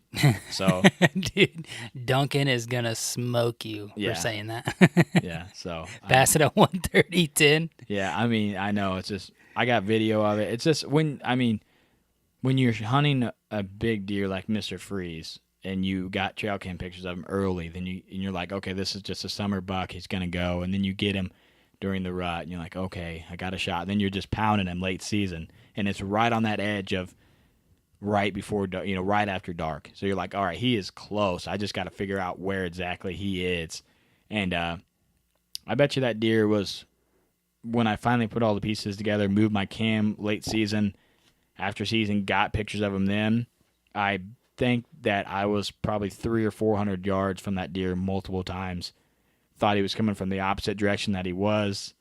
So, dude, Duncan is gonna smoke you for saying that. yeah. So pass it at 130, 10. Yeah, I mean, I know it's just I got video of it. It's just when you're hunting a big deer like Mr. Freeze and you got trail cam pictures of him early, then you're like, okay, this is just a summer buck. He's gonna go, and then you get him during the rut, and you're like, okay, I got a shot. Then you're just pounding him late season, and it's right on that edge of right before, right after dark. So you're like, all right, he is close. I just got to figure out where exactly he is. And I bet you that deer was, when I finally put all the pieces together, moved my cam late season, after season, got pictures of him then, I think that I was probably 300 or 400 yards from that deer multiple times. Thought he was coming from the opposite direction that he was.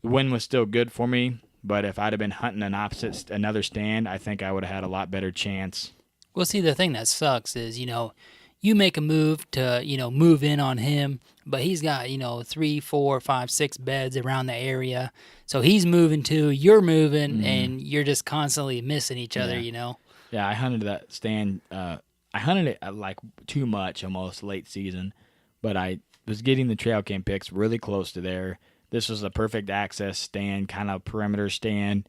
The wind was still good for me. But if I'd have been hunting another stand, I think I would have had a lot better chance. Well, see, the thing that sucks is, you make a move to, move in on him, but he's got, 3, 4, 5, 6 beds around the area. So he's moving too, you're moving, and you're just constantly missing each other, Yeah, I hunted that stand. I hunted it like too much almost late season, but I was getting the trail cam pics really close to there. This was a perfect access stand, kind of perimeter stand.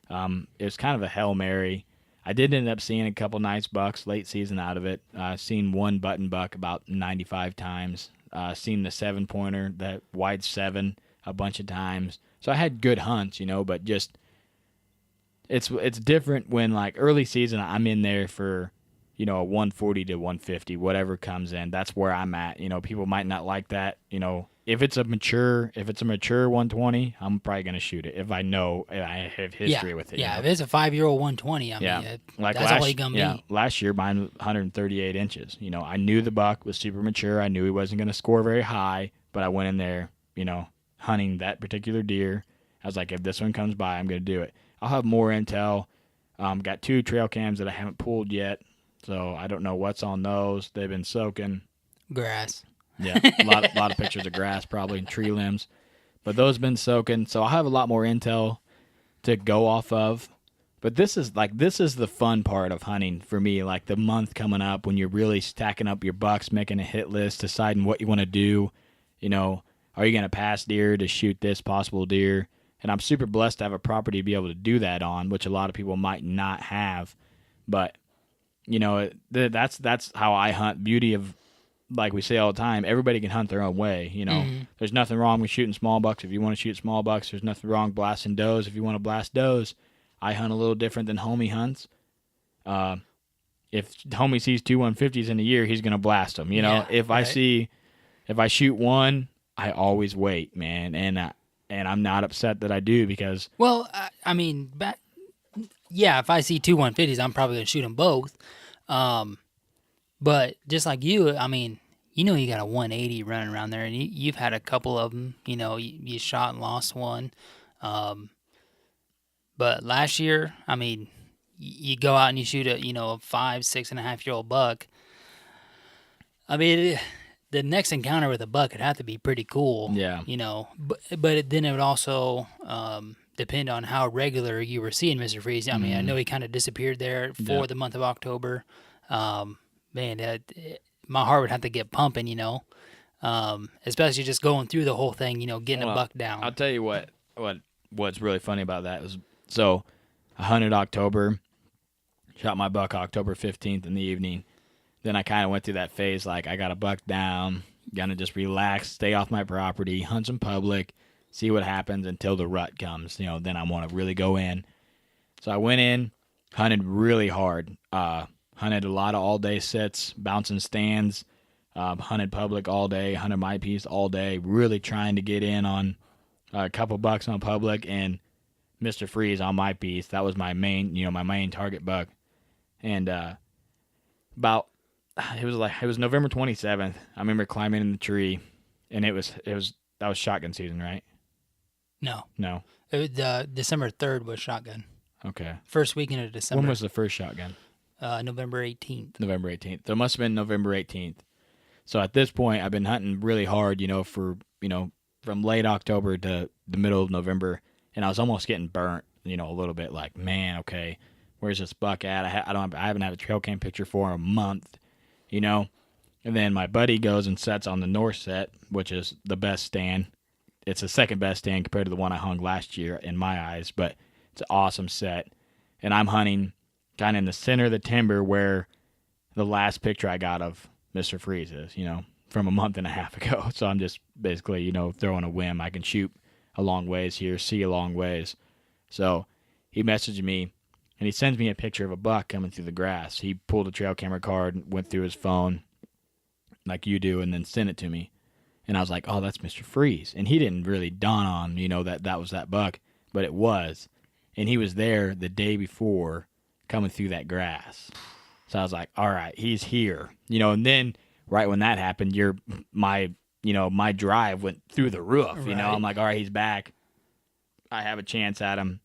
It was kind of a Hail Mary. I did end up seeing a couple nice bucks late season out of it. Seen one button buck about 95 times. Seen the 7-pointer, that wide 7, a bunch of times. So I had good hunts, but just it's different when like early season I'm in there for, a 140 to 150, whatever comes in. That's where I'm at. People might not like that, If it's a mature 120, I'm probably gonna shoot it if I know I have history with it. Yeah, if it's a 5-year-old 120, I mean, like that's all he gonna be. Last year mine was 138 inches. I knew the buck was super mature. I knew he wasn't gonna score very high, but I went in there, hunting that particular deer. I was like, if this one comes by, I'm gonna do it. I'll have more intel. Got 2 trail cams that I haven't pulled yet, so I don't know what's on those. They've been soaking. Grass. Yeah, a lot of pictures of grass probably and tree limbs. But those have been soaking, so I'll have a lot more intel to go off of. But this is the fun part of hunting for me, like the month coming up when you're really stacking up your bucks, making a hit list, deciding what you want to do. Are you going to pass deer to shoot this possible deer? And I'm super blessed to have a property to be able to do that on, which a lot of people might not have. But, that's how I hunt. Beauty of, like we say all the time, everybody can hunt their own way. There's nothing wrong with shooting small bucks if you want to shoot small bucks. There's nothing wrong blasting does if you want to blast does. I hunt a little different than homie hunts. If homie sees 2 150s in a year, he's gonna blast them. If I shoot one, I always wait, man. And and I'm not upset that I do because Well, I mean, if I see two 150s, I'm probably gonna shoot them both. But just like you, I mean, you got a 180 running around there, and you've had a couple of them. You shot and lost one. But last year, I mean, you go out and you shoot a 5-6.5-year-old buck. I mean, the next encounter with a buck would have to be pretty cool. Yeah. But then it would also depend on how regular you were seeing Mr. Freeze. I mean, I know he kind of disappeared there for the month of October. Man, my heart would have to get pumping, especially just going through the whole thing, getting a buck down. I'll tell you what's really funny about that is, so I hunted October, shot my buck October 15th in the evening. Then I kind of went through that phase, like I got a buck down, gonna just relax, stay off my property, hunt some public, see what happens until the rut comes. Then I want to really go in. So I went in, hunted really hard. Hunted a lot of all-day sits, bouncing stands, hunted public all day, hunted my piece all day, really trying to get in on a couple bucks on public and Mr. Freeze on my piece. That was my main, my main target buck. And it was November 27th. I remember climbing in the tree, and that was shotgun season, right? No. December 3rd was shotgun. Okay. First weekend of December. When was the first shotgun? November 18th. November 18th. So it must have been November 18th. So at this point, I've been hunting really hard, from late October to the middle of November, and I was almost getting burnt, a little bit. Like, man, okay, where's this buck at? I haven't had a trail cam picture for a month, And then my buddy goes and sets on the north set, which is the best stand. It's the second best stand compared to the one I hung last year in my eyes, but it's an awesome set. And I'm hunting kind of in the center of the timber where the last picture I got of Mr. Freeze is, from a month and a half ago. So I'm just basically, throwing a whim. I can shoot a long ways here, see a long ways. So he messaged me, and he sends me a picture of a buck coming through the grass. He pulled a trail camera card, went through his phone like you do, and then sent it to me. And I was like, oh, that's Mr. Freeze. And he didn't really dawn on, that was that buck, but it was. And he was there the day before coming through that grass. So I was like, all right, he's here. And then right when that happened, my drive went through the roof. Right. I'm like, all right, he's back. I have a chance at him.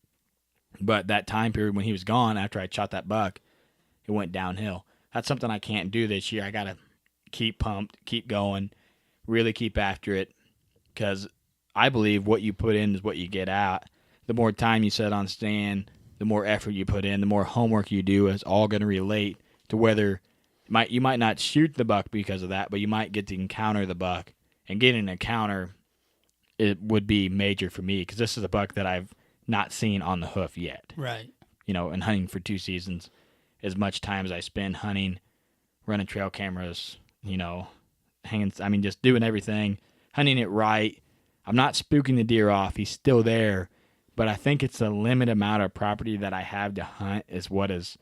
But that time period when he was gone, after I shot that buck, it went downhill. That's something I can't do this year. I got to keep pumped, keep going, really keep after it, because I believe what you put in is what you get out. The more time you set on stand, the more effort you put in, the more homework you do, is all going to relate to whether you might not shoot the buck because of that, but you might get to encounter the buck. And getting an encounter, it would be major for me, because this is a buck that I've not seen on the hoof yet. Right. And hunting for 2 seasons, as much time as I spend hunting, running trail cameras, just doing everything, hunting it right. I'm not spooking the deer off. He's still there. But I think it's the limited amount of property that I have to hunt is what is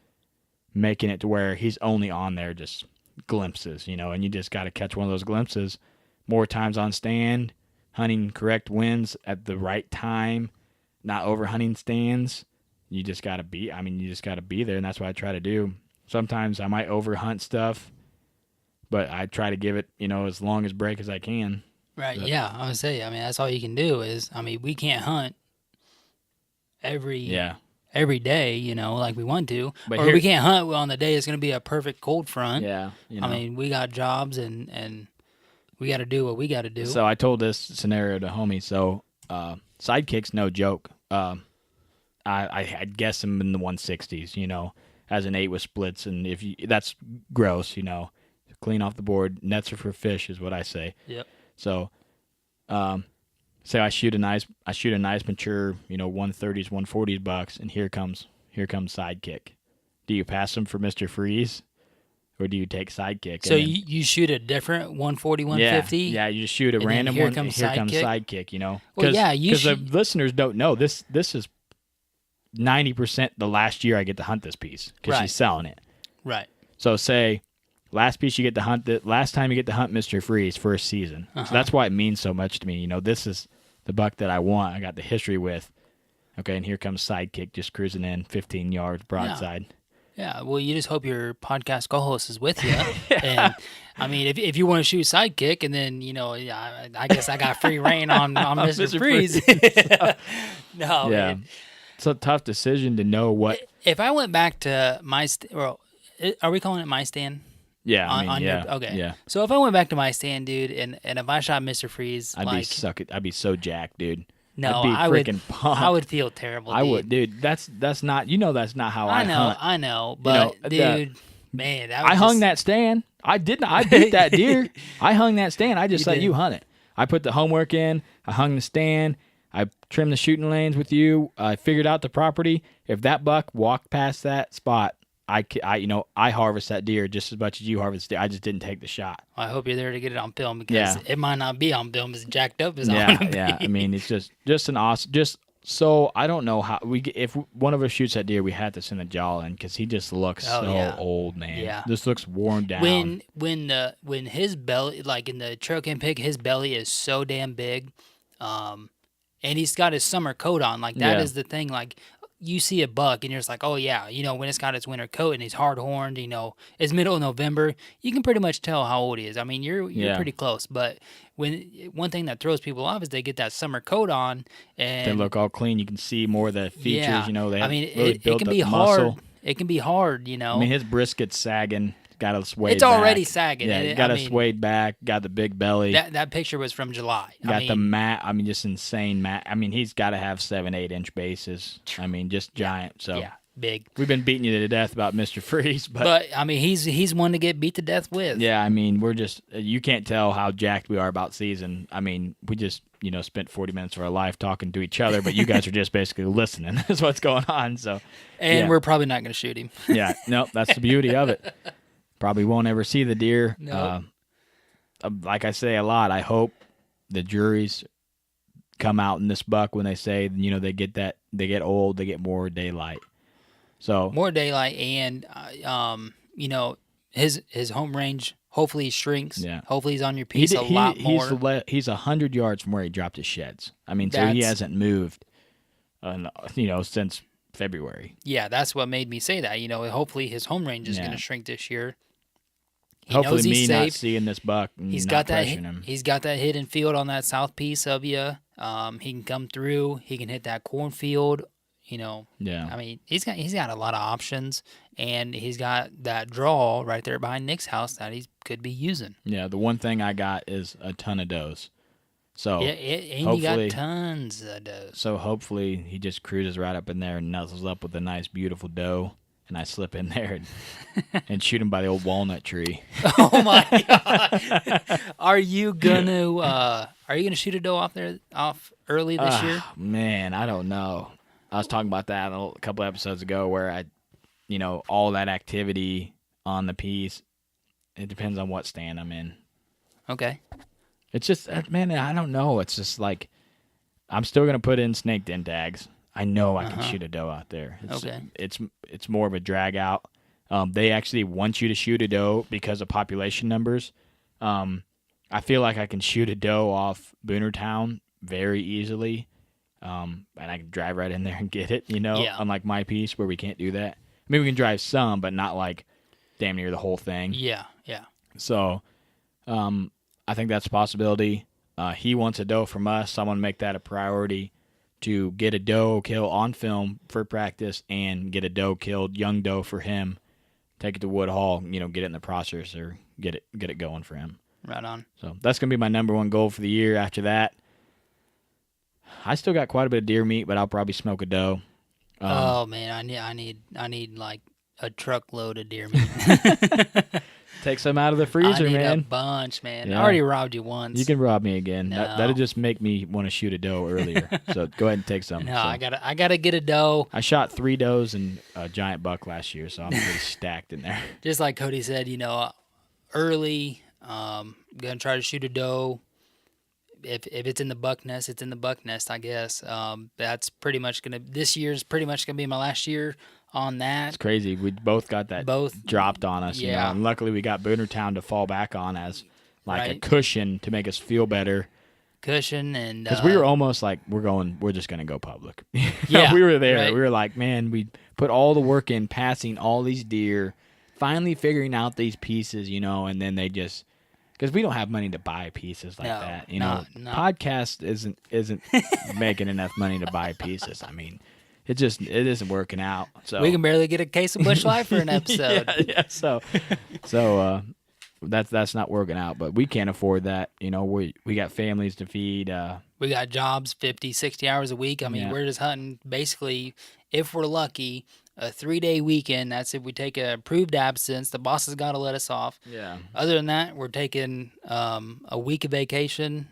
making it to where he's only on there just glimpses, and you just got to catch one of those glimpses more times on stand, hunting correct winds at the right time, not over hunting stands. You just got to be there, and that's what I try to do. Sometimes I might over hunt stuff, but I try to give it, as long as break as I can. Right. But, yeah. I would say, that's all you can do is, we can't hunt every day, like we want to, but we can't hunt on the day it's going to be a perfect cold front. Yeah. We got jobs and we got to do what we got to do. So I told this scenario to homie. So sidekicks, no joke. I'd guess him in the 160s, as an 8 with splits, and that's gross, clean off the board. Nets are for fish, is what I say. Yep. So, say I shoot a nice mature, 130s, 140s bucks, and here comes sidekick. Do you pass him for Mr. Freeze, or do you take sidekick? So you shoot a different 140, 150? Yeah, you just shoot a random here one. Comes here sidekick? Comes sidekick. Well, yeah, because the listeners don't know this is 90% the last year I get to hunt this piece because she's selling it. Right. So say last piece you get to hunt last time you get to hunt Mr. Freeze first season. So that's why it means so much to me. This is the buck that I want, I got the history with. Okay, and here comes Sidekick just cruising in 15 yards broadside. Yeah, well, you just hope your podcast co-host is with you. And, I mean, if you want to shoot Sidekick, and then, I guess I got free reign on Mr. Freeze. No, Yeah. man. It's a tough decision to know what. If I went back to my are we calling it my stand? Yeah, Okay. Yeah. So if I went back to my stand, dude, and if I shot Mr. Freeze, I'd be so jacked, dude. No, I'd be freaking pumped. I would feel terrible. I would, dude. That's not. That's not how I hunt. I know, but dude, man, I hung that stand. I didn't. I beat that deer. I hung that stand. I just let you hunt it. I put the homework in. I hung the stand. I trimmed the shooting lanes with you. I figured out the property. If that buck walked past that spot, I harvest that deer just as much as you harvest deer. I just didn't take the shot. I hope you're there to get it on film because it might not be on film as jacked up as I want to be. Yeah. I mean, it's just an awesome. So I don't know how if one of us shoots that deer, we had to send the jaw in because he just looks old, man. Yeah, this looks worn down. When his belly, like in the trail cam pic, his belly is so damn big, and he's got his summer coat on. Like that is the thing. Like you see a buck and you're just like, oh yeah, when it's got its winter coat and he's hard horned, it's middle of November, you can pretty much tell how old he is. I mean, you're pretty close. But one thing that throws people off is they get that summer coat on and they look all clean. You can see more of the features. Yeah. They I mean, really it built can up be the hard. muscle. It can be hard, I mean, his brisket's sagging. Got a swayed. It's already back. sagging. Yeah, got a swayed back. Got the big belly. That picture was from July. Got the mat. I mean, just insane mat. I mean, he's got to have 7-8 inch bases. I mean, just giant. So yeah, big. We've been beating you to death about Mr. Freeze, but I mean, he's one to get beat to death with. Yeah, I mean, we're just you can't tell how jacked we are about season. I mean, we just spent 40 minutes of our life talking to each other, but you guys are just basically listening. That's what's going on. So, and we're probably not going to shoot him. Yeah, no, that's the beauty of it. Probably won't ever see the deer. Nope. Like I say a lot, I hope the juries come out in this buck when they say, they get old, they get more daylight. So more daylight, and his home range hopefully shrinks. Yeah. Hopefully he's on your piece a lot more. He's 100 yards from where he dropped his sheds. I mean, so he hasn't moved, since February. Yeah, that's what made me say that. Hopefully his home range is going to shrink this year. Hopefully, me safe. Not seeing this buck, he's not got that. pressuring him. He's got that hidden field on that south piece of you. He can come through. He can hit that cornfield. Yeah. I mean, he's got a lot of options, and he's got that draw right there behind Nick's house that he could be using. Yeah. The one thing I got is a ton of does. So and you got tons of does. So hopefully he just cruises right up in there and nuzzles up with a nice, beautiful doe. And I slip in there and shoot him by the old walnut tree. Oh my God! Are you gonna shoot a doe off early this year? Man, I don't know. I was talking about that a couple episodes ago, where I, all that activity on the piece. It depends on what stand I'm in. Okay. It's just, man, I don't know. It's just like I'm still gonna put in snake den tags. I know I can shoot a doe out there. It's more of a drag out. They actually want you to shoot a doe because of population numbers. I feel like I can shoot a doe off Boonertown very easily, and I can drive right in there and get it, unlike my piece where we can't do that. I mean, we can drive some, but not like damn near the whole thing. Yeah. So I think that's a possibility. He wants a doe from us, so I'm going to make that a priority to get a doe kill on film for practice and get a doe killed, young doe for him, take it to Woodhall, get it in the processor, get it going for him. Right on. So that's going to be my number one goal for the year. After that, I still got quite a bit of deer meat, but I'll probably smoke a doe. Oh man, I need like a truckload of deer meat. Take some out of the freezer, I need man. A bunch, man. Yeah. I already robbed you once. You can rob me again. No. That'll just make me want to shoot a doe earlier. So go ahead and take some. No, so. I gotta get a doe. I shot 3 does and a giant buck last year, so I'm pretty stacked in there. Just like Cody said, early. Gonna try to shoot a doe. If it's in the buck nest, it's in the buck nest, I guess. That's pretty much this year's pretty much gonna be my last year on that. It's crazy. We both got that dropped on us, yeah. And luckily we got Boonertown to fall back on as like right. a cushion to make us feel better. cushion, and Because we were almost like, we're just going to go public. Yeah, we were there. right. We were like, man, we put all the work in passing all these deer, finally figuring out these pieces, and then they just, because we don't have money to buy pieces like that. No. Podcast isn't making enough money to buy pieces. I mean, it isn't working out. So we can barely get a case of Bush Light for an episode. yeah. So that's not working out, but we can't afford that. We got families to feed. We got jobs 50, 60 hours a week. I mean, we're just hunting basically, if we're lucky, a 3-day weekend. That's if we take a approved absence. The boss has got to let us off. Yeah. Other than that, we're taking a week of vacation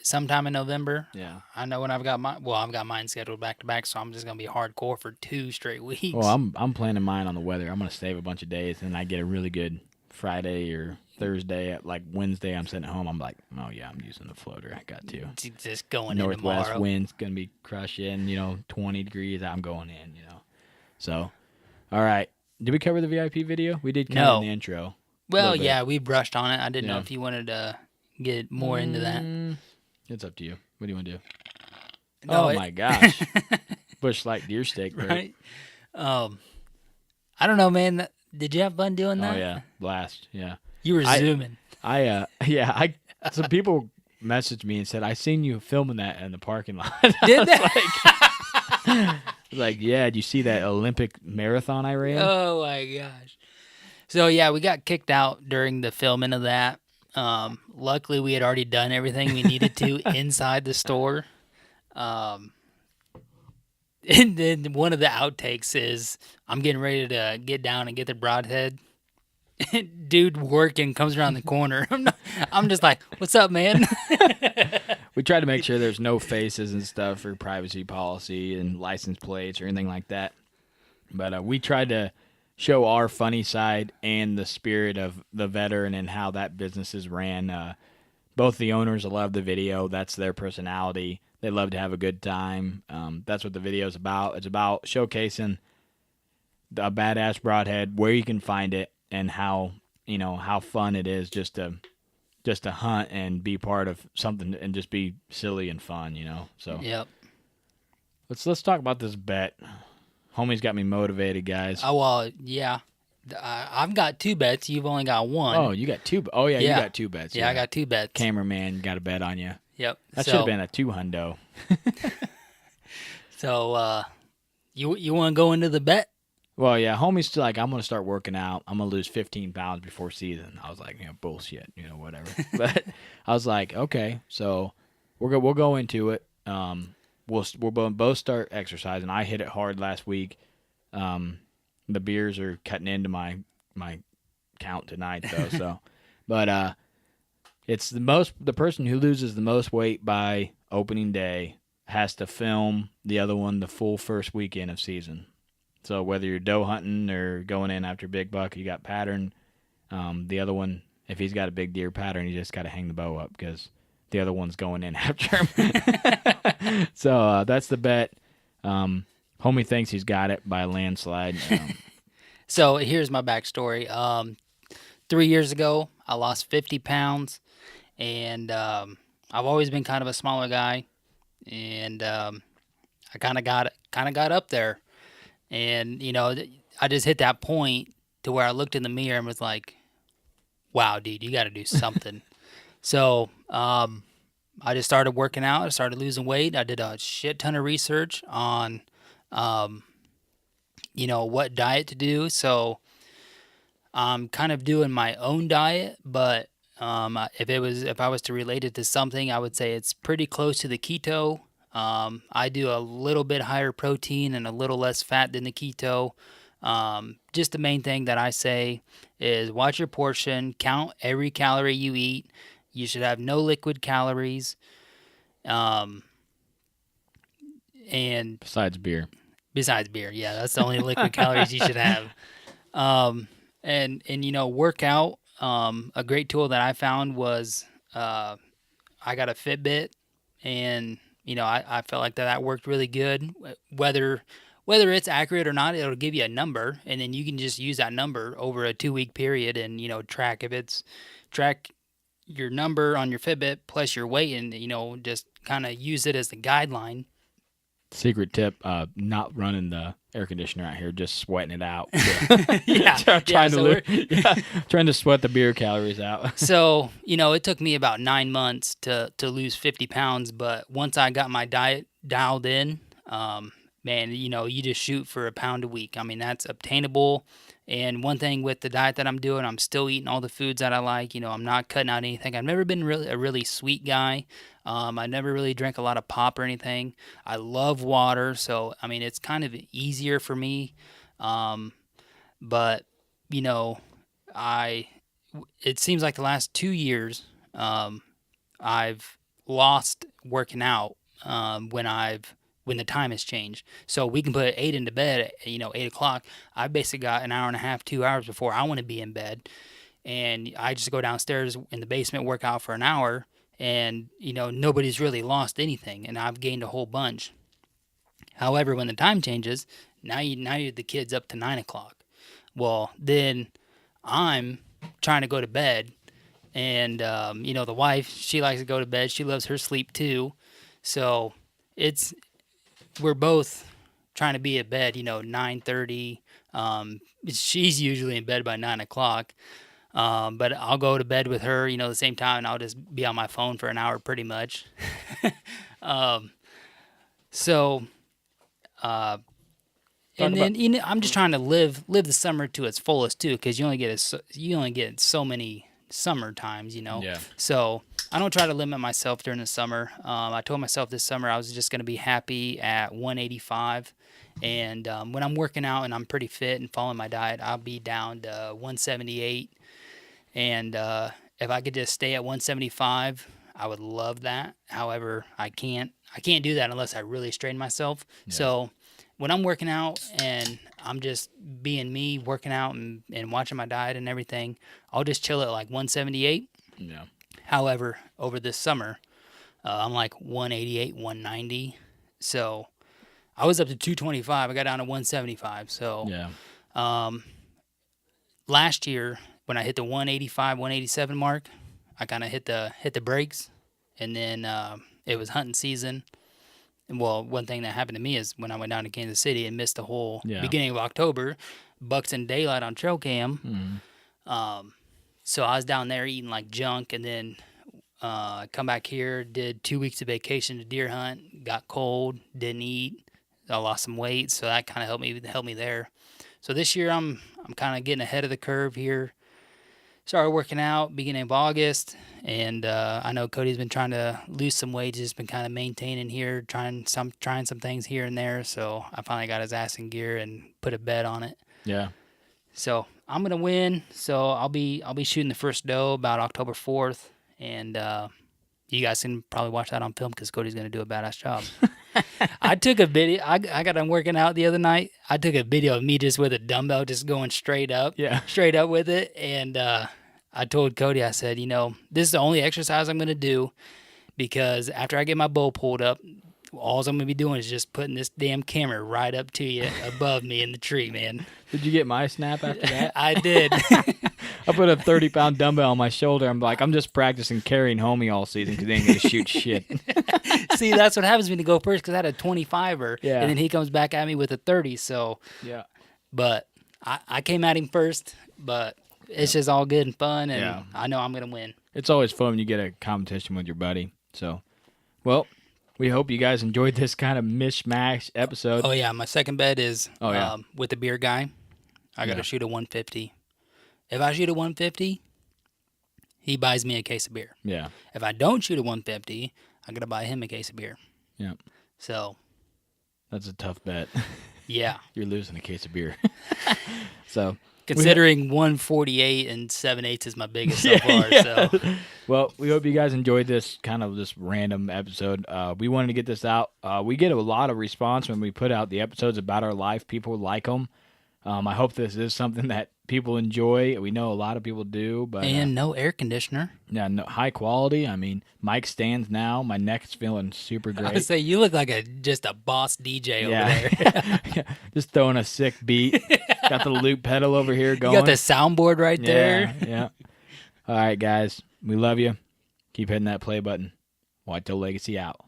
sometime in November. Yeah. I know when I've got mine scheduled back to back, so I'm just gonna be hardcore for 2 straight weeks. Well, I'm planning mine on the weather. I'm gonna save a bunch of days, and I get a really good Friday or Thursday. At like Wednesday, I'm sitting at home. I'm like, oh yeah, I'm using the floater. I got to. Just going Northwest in tomorrow. wind's gonna be crushing. 20 degrees. I'm going in. So, all right. Did we cover the VIP video? We did kind of in the intro. Well, yeah, we brushed on it. I didn't know Yeah. if you wanted to get more into that. It's up to you. What do you want to do? No, my gosh. Bush Light deer steak. Right? I don't know, man. Did you have fun doing that? Oh, yeah. Blast. Yeah. You were zooming. Some people messaged me and said, I seen you filming that in the parking lot. Did they? Like, yeah, did you see that Olympic marathon I ran? Oh, my gosh. So, yeah, we got kicked out during the filming of that. Luckily, we had already done everything we needed to inside the store. And then one of the outtakes is I'm getting ready to get down and get the broadhead. Dude working comes around the corner. I'm just like, what's up, man? We tried to make sure there's no faces and stuff for privacy policy and license plates or anything like that. But we tried to show our funny side and the spirit of the veteran and how that business is ran. Both the owners love the video. That's their personality. They love to have a good time. That's what the video is about. It's about showcasing a badass broadhead, where you can find it, and how fun it is just to hunt and be part of something and just be silly and fun. So Yep. let's talk about this bet. Homie's got me motivated, guys. Oh, well, yeah. I've got 2 bets. You've only got 1. Oh, you got 2. Oh, yeah, you got 2 bets. Yeah, I got 2 bets. Cameraman got a bet on you. Yep. That should have been a 2-hundo. So, you want to go into the bet? Well, yeah, homie's still like, I'm going to start working out. I'm going to lose 15 pounds before season. I was like, bullshit, whatever. But I was like, okay, so we'll go into it. We'll both start exercising. I hit it hard last week. The beers are cutting into my count tonight, though. So, but it's the person who loses the most weight by opening day has to film the other one the full first weekend of season. So whether you're doe hunting or going in after big buck, you got pattern. The other one, if he's got a big deer pattern, you just got to hang the bow up because the other one's going in after him. So that's the bet. Homie thinks he's got it by a landslide. So here's my backstory. 3 years ago, I lost 50 pounds, and I've always been kind of a smaller guy, and I kind of got up there. And, I just hit that point to where I looked in the mirror and was like, wow, dude, you got to do something. So I just started working out. I started losing weight. I did a shit ton of research on, what diet to do. So I'm kind of doing my own diet, but if I was to relate it to something, I would say it's pretty close to the keto. I do a little bit higher protein and a little less fat than the keto. Just the main thing that I say is watch your portion, count every calorie you eat. You should have no liquid calories. And Besides beer, yeah, that's the only liquid calories you should have. And work out. A great tool that I found was I got a Fitbit, and I felt like that worked really good. Whether it's accurate or not, it'll give you a number, and then you can just use that number over a 2-week period and track your number on your Fitbit plus your weight, and just kind of use it as the guideline. Secret tip: not running the air conditioner out here, just sweating it out. Trying to sweat the beer calories out. So it took me about 9 months to lose 50 pounds, but once I got my diet dialed in, man, you just shoot for a pound a week. I mean, that's obtainable. And one thing with the diet that I'm doing, I'm still eating all the foods that I like. I'm not cutting out anything. I've never been a really sweet guy. I never really drank a lot of pop or anything. I love water, so I mean, it's kind of easier for me. But it seems like the last 2 years, I've lost working out when the time has changed. So we can put 8 into bed at 8 o'clock. I've basically got an hour and a half, 2 hours before I want to be in bed. And I just go downstairs in the basement, work out for an hour, and nobody's really lost anything, and I've gained a whole bunch. However, when the time changes, now you're the kids up to 9 o'clock. Well, then I'm trying to go to bed, and the wife, she likes to go to bed. She loves her sleep too. So we're both trying to be at bed, 9:30. She's usually in bed by 9 o'clock. But I'll go to bed with her, the same time, and I'll just be on my phone for an hour pretty much. And then I'm just trying to live the summer to its fullest too, because you only get so many summer times, Yeah. So I don't try to limit myself during the summer. I told myself this summer I was just going to be happy at 185. And when I'm working out and I'm pretty fit and following my diet, I'll be down to 178. And if I could just stay at 175, I would love that. However, I can't do that unless I really strain myself. Yeah. So when I'm working out and I'm just being me, working out and watching my diet and everything, I'll just chill at like 178. Yeah. However, over this summer, I'm like 188, 190. So I was up to 225. I got down to 175. So last year, when I hit the 185, 187 mark, I kind of hit the brakes, and then it was hunting season. And well, one thing that happened to me is when I went down to Kansas City and missed the whole beginning of October, bucks in daylight on trail cam. Mm-hmm. So I was down there eating like junk, and then come back here, did 2 weeks of vacation to deer hunt, got cold, didn't eat, I lost some weight, so that kind of helped me there. So this year I'm kind of getting ahead of the curve here. Started working out beginning of August, and I know Cody's been trying to lose some weight. He's been kind of maintaining here, trying some things here and there. So I finally got his ass in gear and put a bet on it. Yeah. So I'm gonna win. So I'll be shooting the first doe about October 4th, and you guys can probably watch that on film because Cody's gonna do a badass job. I took a video. I got done working out the other night. I took a video of me just with a dumbbell, just going straight up with it. And I told Cody, I said, this is the only exercise I'm going to do, because after I get my bow pulled up, all I'm going to be doing is just putting this damn camera right up to you above me in the tree, man. Did you get my snap after that? I did. I put a 30-pound dumbbell on my shoulder. I'm just practicing carrying homie all season because they ain't going to shoot shit. See, that's what happens when you go first, because I had a 25er, and then he comes back at me with a 30. So, but I came at him first, but it's just all good and fun, and I know I'm going to win. It's always fun when you get a competition with your buddy. So, well, we hope you guys enjoyed this kind of mishmash episode. Oh, yeah, my second bet is with the beer guy. I got to shoot a 150. If I shoot a 150, he buys me a case of beer. Yeah. If I don't shoot a 150, I'm going to buy him a case of beer. Yeah. So. That's a tough bet. Yeah. You're losing a case of beer. So. Considering 148 and 7/8 is my biggest so far. Yeah. So. Well, we hope you guys enjoyed this random episode. We wanted to get this out. We get a lot of response when we put out the episodes about our life. People like them. I hope this is something that people enjoy. We know a lot of people do, but no air conditioner. Yeah, no, high quality. I mean, mic stands now. My neck's feeling super great. I would say you look like just a boss DJ over there. Yeah, just throwing a sick beat. Got the loop pedal over here going. You got the soundboard right there. Yeah. All right, guys. We love you. Keep hitting that play button. Whitetail Legacy out.